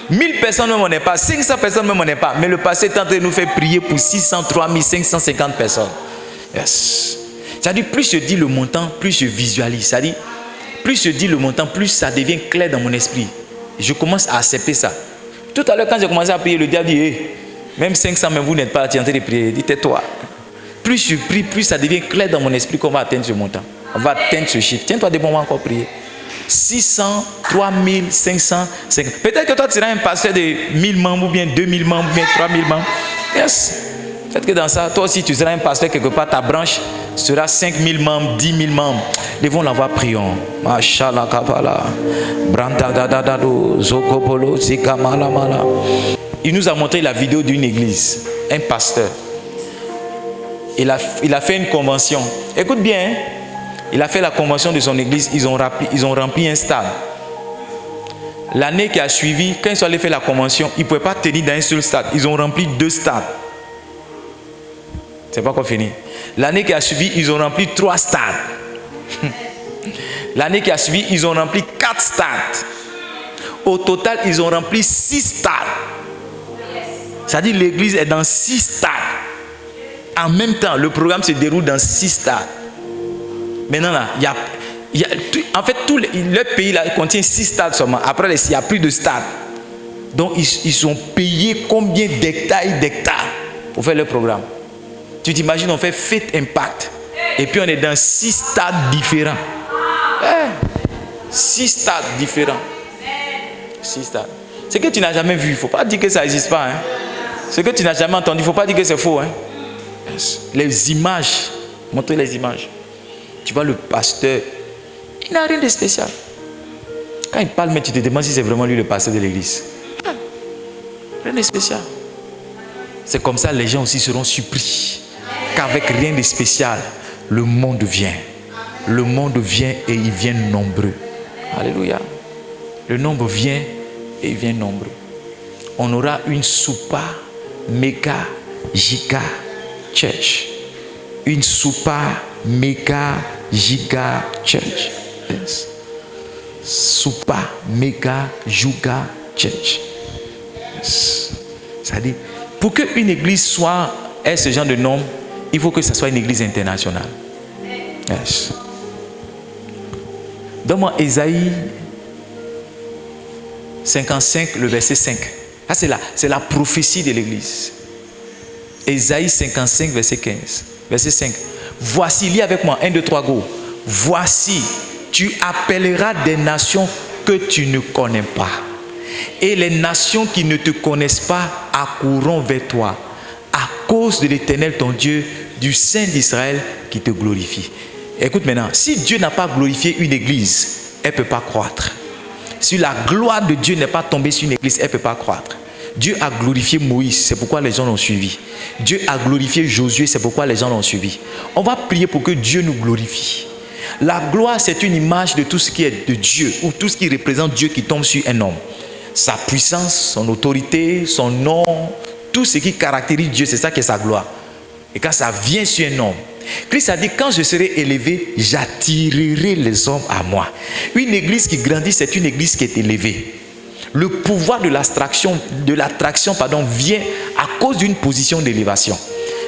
1000 personnes même on n'est pas, 500 personnes même on n'est pas. Mais le pasteur est en train de nous faire prier pour 603 550 personnes. Yes. C'est-à-dire, plus je dis le montant, plus je visualise. C'est-à-dire, plus je dis le montant, plus ça devient clair dans mon esprit. Je commence à accepter ça. Tout à l'heure, quand j'ai commencé à prier, le diable dit, même 500, même vous n'êtes pas en train de prier. Dis, tais-toi. Plus je prie, plus ça devient clair dans mon esprit qu'on va atteindre ce montant. On va atteindre ce chiffre. Tiens-toi des bons moments encore prier. 603 550. Peut-être que toi, tu seras un pasteur de 1000 membres, ou bien 2000 membres, ou bien 3000 membres. Yes. Peut-être que dans ça, toi aussi, tu seras un pasteur quelque part, ta branche sera 5000 membres, 10 000 membres. Devons l'avoir, prions. Mashallah Kabbalah. Brandadadado, Zokobolo, Zikamalamala. Il nous a montré la vidéo d'une église, un pasteur. Il a fait une convention. Écoute bien, il a fait la convention de son église, ils ont rempli un stade. L'année qui a suivi, quand ils sont allés faire la convention, ils ne pouvaient pas tenir dans un seul stade. Ils ont rempli 2 stades. C'est pas encore fini. L'année qui a suivi, ils ont rempli 3 stades. L'année qui a suivi, ils ont rempli 4 stades. Au total, ils ont rempli 6 stades. C'est-à-dire l'église est dans 6 stades. En même temps, le programme se déroule dans 6 stades. Maintenant, là, en fait, le pays là, contient 6 stades seulement. Après, il n'y a plus de stades. Donc, ils sont payés combien d'hectares pour faire le programme. Tu t'imagines, on fait Faith Impact. Et puis, on est dans 6 stades différents. 6 stades différents. 6 stades. Ce que tu n'as jamais vu, il ne faut pas dire que ça n'existe pas. Ce que tu n'as jamais entendu, il ne faut pas dire que c'est faux. Les images, montrez les images. Tu vois le pasteur, il n'a rien de spécial. Quand il parle, mais tu te demandes si c'est vraiment lui le pasteur de l'église. Rien de spécial. c'est comme ça les gens aussi seront surpris qu'avec rien de spécial, le monde vient. Le monde vient et il vient nombreux. Alléluia. Le nombre vient et il vient nombreux. On aura une super, méga, giga church. Une super, méga, giga church. Yes. Super, méga, giga church. Yes. C'est-à-dire, pour qu'une église ait ce genre de nom, il faut que ce soit une église internationale. Yes. Donne-moi Ésaïe 55, le verset 5. Ah, c'est la prophétie de l'église. Ésaïe 55, verset 15. Verset 5. Voici, lis avec moi, 1, 2, 3, go. Voici, tu appelleras des nations que tu ne connais pas. Et les nations qui ne te connaissent pas accourront vers toi, à cause de l'Éternel ton Dieu, du Saint d'Israël qui te glorifie. Écoute maintenant, si Dieu n'a pas glorifié une église, elle ne peut pas croître. Si la gloire de Dieu n'est pas tombée sur une église, elle ne peut pas croître. Dieu a glorifié Moïse, c'est pourquoi les gens l'ont suivi. Dieu a glorifié Josué, c'est pourquoi les gens l'ont suivi. On va prier pour que Dieu nous glorifie. La gloire, c'est une image de tout ce qui est de Dieu, ou tout ce qui représente Dieu qui tombe sur un homme. Sa puissance, son autorité, son nom, tout ce qui caractérise Dieu, c'est ça qui est sa gloire. Et quand ça vient sur un homme, Christ a dit, quand je serai élevé, j'attirerai les hommes à moi. Une église qui grandit, c'est une église qui est élevée. Le pouvoir de l'attraction, vient à cause d'une position d'élévation.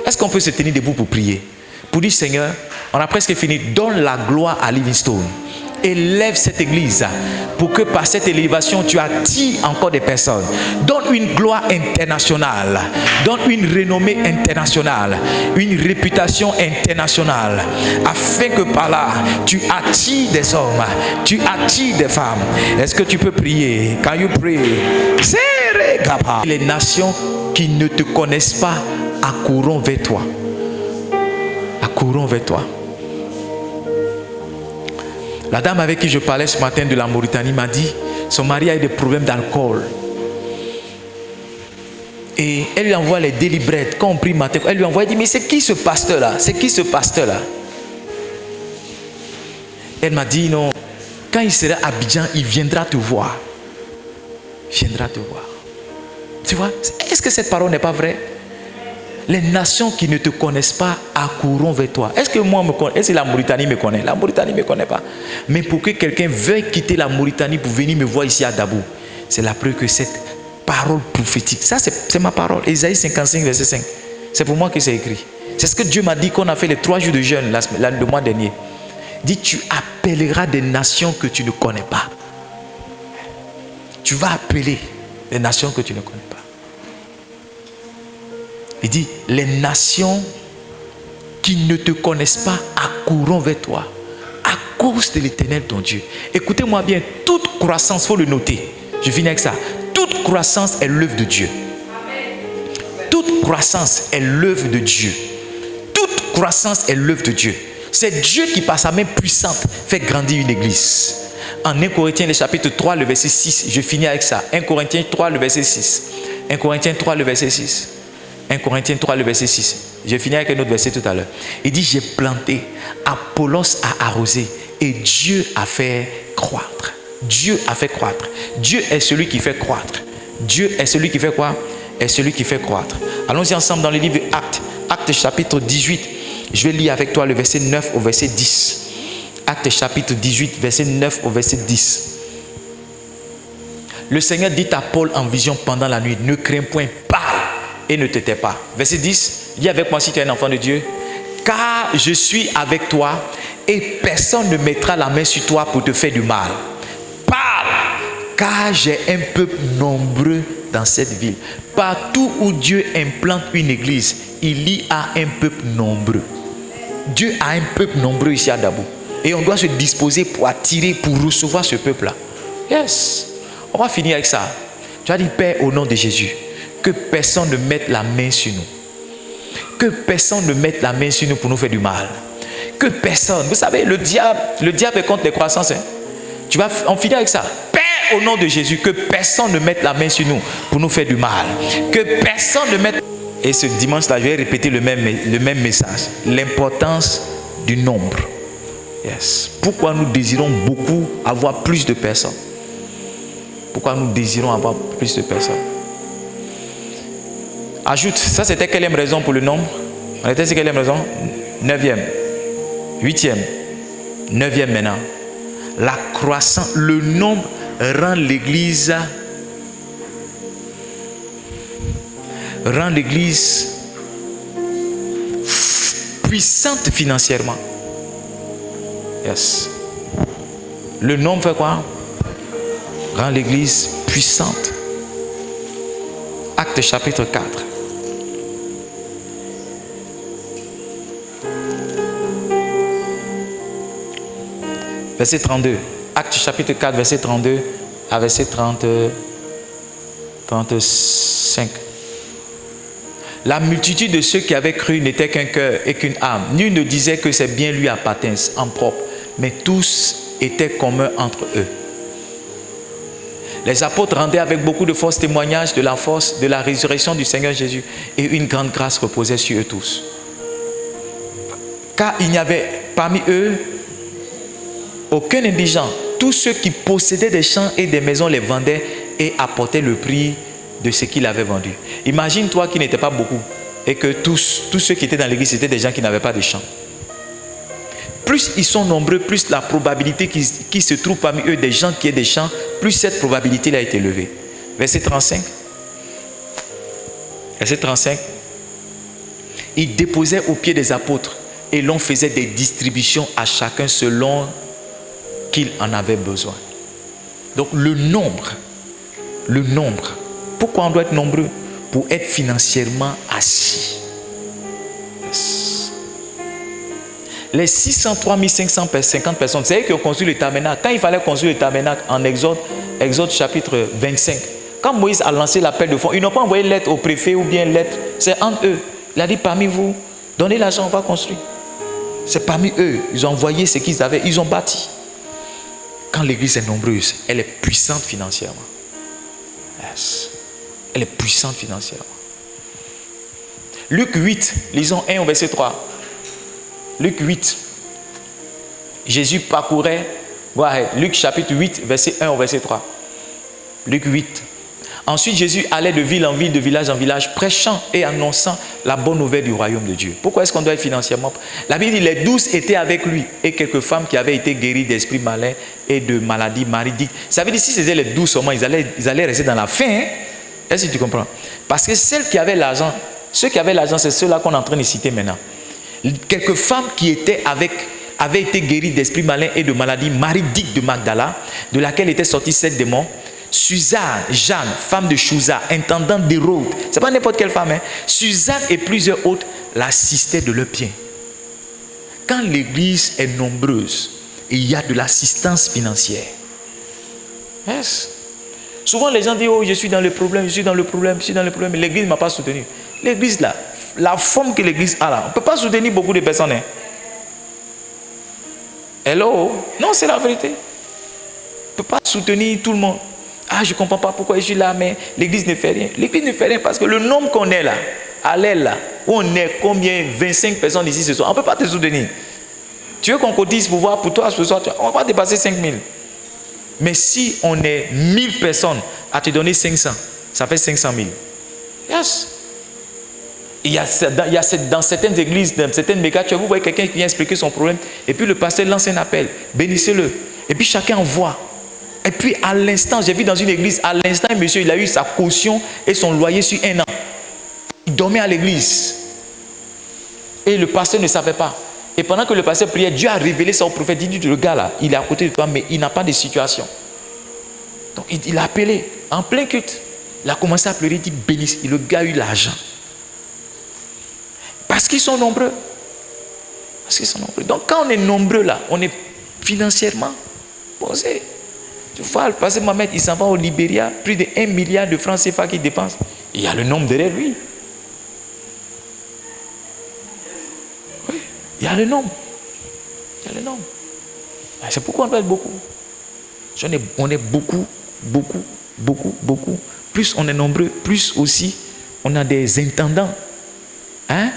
Est-ce qu'on peut se tenir debout pour prier? Pour dire, Seigneur, on a presque fini, donne la gloire à Livingstone. Élève cette église pour que par cette élévation tu attires encore des personnes. Donne une gloire internationale, donne une renommée internationale, une réputation internationale, afin que par là tu attires des hommes, tu attires des femmes. Est-ce que tu peux prier? Can you pray? Les nations qui ne te connaissent pas accourront vers toi. Accourront vers toi. La dame avec qui je parlais ce matin de la Mauritanie m'a dit son mari a eu des problèmes d'alcool. Et elle lui envoie les daily bread. Quand on prie matin, elle lui envoie, elle dit, mais c'est qui ce pasteur-là? C'est qui ce pasteur-là? Elle m'a dit, non, quand il sera à Abidjan, il viendra te voir. Il viendra te voir. Tu vois, est-ce que cette parole n'est pas vraie? Les nations qui ne te connaissent pas accourront vers toi. Est-ce que moi me connais? Est-ce que la Mauritanie me connaît? La Mauritanie ne me connaît pas. Mais pour que quelqu'un veuille quitter la Mauritanie pour venir me voir ici à Dabou, c'est la preuve que cette parole prophétique, ça c'est ma parole. Ésaïe 55, verset 5. C'est pour moi que c'est écrit. C'est ce que Dieu m'a dit qu'on a fait les 3 jours de jeûne le mois dernier. Il dit, tu appelleras des nations que tu ne connais pas. Tu vas appeler des nations que tu ne connais pas. Il dit, les nations qui ne te connaissent pas accourront vers toi à cause de l'Éternel ton Dieu. Écoutez-moi bien, toute croissance, il faut le noter. Je finis avec ça. Toute croissance est l'œuvre de Dieu. Toute croissance est l'œuvre de Dieu. Toute croissance est l'œuvre de Dieu. C'est Dieu qui, par sa main puissante, fait grandir une église. En 1 Corinthiens, le chapitre 3, le verset 6, je finis avec ça. 1 Corinthiens 3, le verset 6. 1 Corinthiens 3, le verset 6. 1 Corinthiens 3, le verset 6. J'ai fini avec un autre verset tout à l'heure. Il dit, j'ai planté, Apollos a arrosé et Dieu a fait croître. Dieu a fait croître. Dieu est celui qui fait croître. Dieu est celui qui fait quoi? Est celui qui fait croître. Allons-y ensemble dans le livre Actes. Actes chapitre 18. Je vais lire avec toi le verset 9 au verset 10. Actes chapitre 18, verset 9 au verset 10. Le Seigneur dit à Paul en vision pendant la nuit, ne crains point, parle et ne te tais pas. Verset 10, dis avec moi si tu es un enfant de Dieu. Car je suis avec toi et personne ne mettra la main sur toi pour te faire du mal. Parle, car j'ai un peuple nombreux dans cette ville. Partout où Dieu implante une église, il y a un peuple nombreux. Dieu a un peuple nombreux ici à Dabou. Et on doit se disposer pour attirer, pour recevoir ce peuple-là. Yes. On va finir avec ça. Tu as dit, Père, au nom de Jésus, que personne ne mette la main sur nous. Que personne ne mette la main sur nous pour nous faire du mal. Que personne. Vous savez, le diable est contre les croissances. Hein? On finit avec ça. Père, au nom de Jésus, que personne ne mette la main sur nous pour nous faire du mal. Que personne ne mette... Et ce dimanche-là, je vais répéter le même message. L'importance du nombre. Yes. Pourquoi nous désirons beaucoup avoir plus de personnes? Pourquoi nous désirons avoir plus de personnes? Ajoute, ça c'était quelle raison pour le nombre? On était sur quelle raison? 9e, 8e, 9e maintenant. La croissance, le nombre rend l'Église puissante financièrement. Yes. Le nombre fait quoi? Rend l'Église puissante. Actes chapitre 4. Verset 32. Actes chapitre 4, verset 32 à verset 35. La multitude de ceux qui avaient cru n'était qu'un cœur et qu'une âme. Nul ne disait que ses biens lui appartinssent en propre, mais tous étaient communs entre eux. Les apôtres rendaient avec beaucoup de force témoignage de la force de la résurrection du Seigneur Jésus, et une grande grâce reposait sur eux tous. Car il n'y avait parmi eux aucun indigent. Tous ceux qui possédaient des champs et des maisons les vendaient et apportaient le prix de ce qu'ils avaient vendu. Imagine-toi qu'il n'était pas beaucoup et que tous ceux qui étaient dans l'église étaient des gens qui n'avaient pas de champs. Plus ils sont nombreux, plus la probabilité qu'il se trouve parmi eux des gens qui aient des champs, plus cette probabilité a été élevée. Verset 35. Verset 35. Ils déposaient aux pieds des apôtres et l'on faisait des distributions à chacun selon qu'il en avait besoin. Donc le nombre. Pourquoi on doit être nombreux? Pour être financièrement assis. Yes. Les 603 550 personnes, c'est eux qui ont construit le tabernacle. Quand il fallait construire le tabernacle en Exode chapitre 25, quand Moïse a lancé l'appel de fonds, ils n'ont pas envoyé lettre au préfet ou bien lettre, c'est entre eux. Il a dit parmi vous, donnez l'argent, on va construire. C'est parmi eux, ils ont envoyé ce qu'ils avaient, ils ont bâti. Quand l'église est nombreuse, elle est puissante financièrement. Yes. Elle est puissante financièrement. Luc 8, lisons 1 au verset 3. Luc 8. Jésus parcourait, Luc chapitre 8, verset 1 au verset 3. Luc 8. Ensuite, Jésus allait de ville en ville, de village en village, prêchant et annonçant la bonne nouvelle du royaume de Dieu. Pourquoi est-ce qu'on doit être financièrement? La Bible dit, les 12 étaient avec lui et quelques femmes qui avaient été guéries d'esprits malins et de maladies maridiques. Ça veut dire, si c'était les 12 seulement, ils allaient rester dans la faim. Hein? Est-ce que tu comprends? Parce que ceux qui avaient l'argent, c'est ceux-là qu'on est en train de citer maintenant. Quelques femmes qui avaient été guéries d'esprits malins et de maladies maridiques de Magdala, de laquelle étaient sortis 7 démons. Suzanne, Jeanne, femme de Chouza, intendante d'Hérode, c'est pas n'importe quelle femme, hein? Suzanne et plusieurs autres l'assistaient de leurs pieds. Quand l'église est nombreuse, il y a de l'assistance financière. Yes. Souvent les gens disent, oh je suis dans le problème, mais l'église ne m'a pas soutenu. L'église là, la forme que l'église a là, on ne peut pas soutenir beaucoup de personnes. Hein? Hello? Non, c'est la vérité. On ne peut pas soutenir tout le monde. Ah, je ne comprends pas pourquoi je suis là, mais l'église ne fait rien. L'église ne fait rien parce que le nombre qu'on est là, à l'aile là, où on est combien? 25 personnes ici ce soir, on ne peut pas te soutenir. Tu veux qu'on cotise pour voir pour toi ce soir, on ne va pas dépasser 5000. Mais si on est 1000 personnes à te donner 500, ça fait 500 000. Yes. Il y a dans certaines églises, dans certaines méga, vous voyez quelqu'un qui vient expliquer son problème, et puis le pasteur lance un appel, bénissez-le. Et puis chacun envoie. Et puis à l'instant, j'ai vu dans une église, à l'instant, un monsieur, il a eu sa caution et son loyer sur 1 an. Il dormait à l'église. Et le pasteur ne savait pas. Et pendant que le pasteur priait, Dieu a révélé ça au prophète. Il dit, le gars là, il est à côté de toi, mais il n'a pas de situation. Donc il a appelé, en plein culte. Il a commencé à pleurer, il dit, bénissez. Et le gars a eu l'argent. Parce qu'ils sont nombreux. Donc quand on est nombreux là, on est financièrement posé. Tu vois, le pasteur Mohamed, il s'en va au Libéria, plus de 1 milliard de francs CFA qu'il dépense. Il y a le nombre derrière lui. Oui, il y a le nombre. C'est pourquoi on doit être beaucoup. On est beaucoup. Plus on est nombreux, plus aussi on a des intendants. Hein?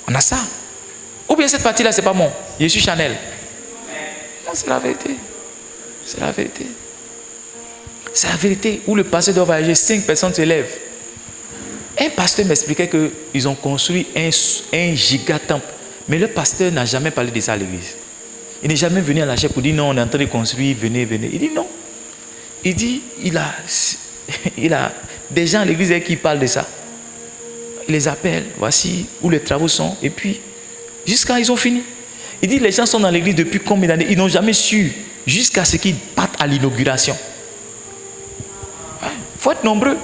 On a ça. Ou bien cette partie-là, c'est pas mon. Je suis Chanel. Non, c'est la vérité. C'est la vérité. C'est la vérité. Où le pasteur doit voyager, 5 personnes se lèvent. Un pasteur m'expliquait qu'ils ont construit un giga-temple. Mais le pasteur n'a jamais parlé de ça à l'église. Il n'est jamais venu à la chaire pour dire non, on est en train de construire, venez, venez. Il dit non. Il dit, il a des gens à l'église qui parlent de ça. Il les appelle, voici où les travaux sont. Et puis, jusqu'à ils ont fini. Il dit, les gens sont dans l'église depuis combien d'années? Ils n'ont jamais su, jusqu'à ce qu'ils partent à l'inauguration. Il faut être nombreux.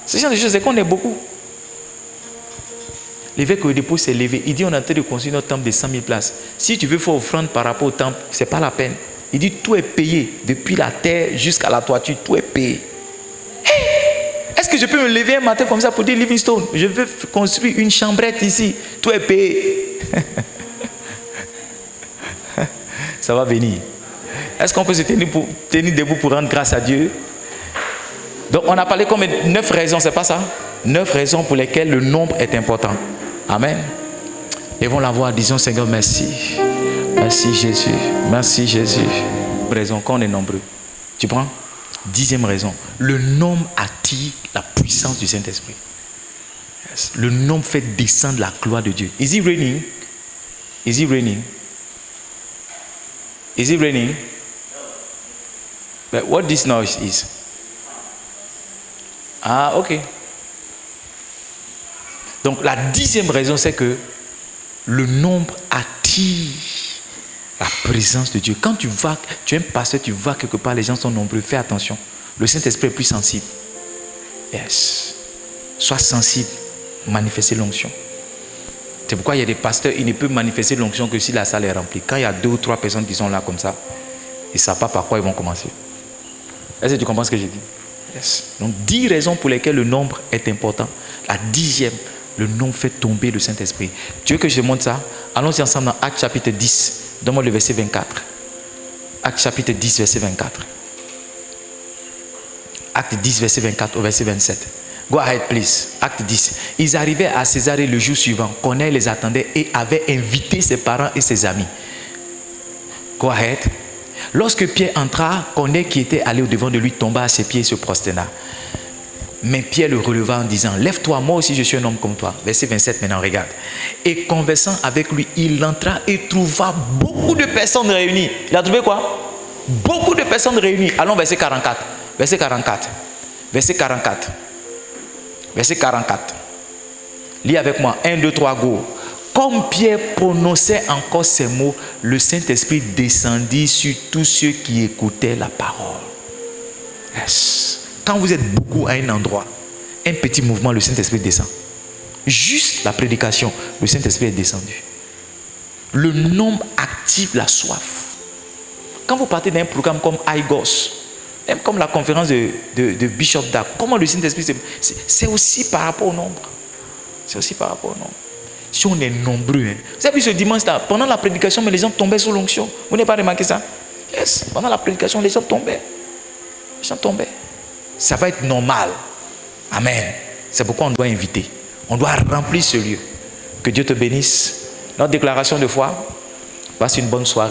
Ce genre de choses, c'est qu'on est beaucoup. L'évêque au dépôt s'est levé. Il dit, on est en train de construire notre temple de 100 000 places. Si tu veux faire offrande par rapport au temple, ce n'est pas la peine. Il dit, tout est payé. Depuis la terre jusqu'à la toiture, tout est payé. Hey, est-ce que je peux me lever un matin comme ça pour dire, Livingstone, je veux construire une chambrette ici. Tout est payé. Ça va venir. Est-ce qu'on peut se tenir debout pour rendre grâce à Dieu? Donc, on a parlé comme 9 raisons, c'est pas ça? 9 raisons pour lesquelles le nombre est important. Amen. Lèvons la voix, disons Seigneur, merci. Merci Jésus. Merci Jésus. Raison, quand on est nombreux. Tu prends? 10e raison. Le nombre attire la puissance du Saint-Esprit. Yes. Le nombre fait descendre la gloire de Dieu. Is it raining? Is it raining? Is it raining? But what this noise is? Ah, ok. Donc la 10e raison, c'est que le nombre attire la présence de Dieu. Quand tu es un pasteur, tu vas quelque part, les gens sont nombreux, fais attention. Le Saint-Esprit est plus sensible. Yes. Sois sensible, manifester l'onction. C'est pourquoi il y a des pasteurs, ils ne peuvent manifester l'onction que si la salle est remplie. Quand il y a 2 ou 3 personnes qui sont là comme ça, ils ne savent pas par quoi ils vont commencer. Est-ce que tu comprends ce que j'ai dit? Yes. Donc 10 raisons pour lesquelles le nombre est important. La 10e, le nombre fait tomber le Saint-Esprit. Tu veux que je te montre ça? Allons-y ensemble dans Actes chapitre 10. Donne-moi le verset 24. Actes chapitre 10, verset 24. Acte 10, verset 24 au verset 27. Go ahead, please. Acte 10. Ils arrivaient à Césarée le jour suivant. Corneille les attendait et avait invité ses parents et ses amis. Go ahead. Lorsque Pierre entra, Corneille qui était allé au-devant de lui tomba à ses pieds et se prosterna. Mais Pierre le releva en disant, lève-toi, moi aussi je suis un homme comme toi. Verset 27 maintenant, regarde. Et conversant avec lui, il entra et trouva beaucoup de personnes réunies. Il a trouvé quoi? Beaucoup de personnes réunies. Allons verset 44. Verset 44. Verset 44. Verset 44. Lis avec moi. 1, 2, 3, go. Comme Pierre prononçait encore ces mots, le Saint-Esprit descendit sur tous ceux qui écoutaient la parole. Yes. Quand vous êtes beaucoup à un endroit, un petit mouvement, le Saint-Esprit descend. Juste la prédication, le Saint-Esprit est descendu. Le nombre active la soif. Quand vous partez d'un programme comme IGOS, même comme la conférence de Bishop Dag, comment le Saint-Esprit, c'est aussi par rapport au nombre. C'est aussi par rapport au nombre. Si on est nombreux, hein. Vous avez vu ce dimanche-là, pendant la prédication, mais les gens tombaient sous l'onction. Vous n'avez pas remarqué ça? Yes. Pendant la prédication, les gens tombaient. Les gens tombaient. Ça va être normal. Amen. C'est pourquoi on doit inviter. On doit remplir ce lieu. Que Dieu te bénisse. Notre déclaration de foi. Passe une bonne soirée.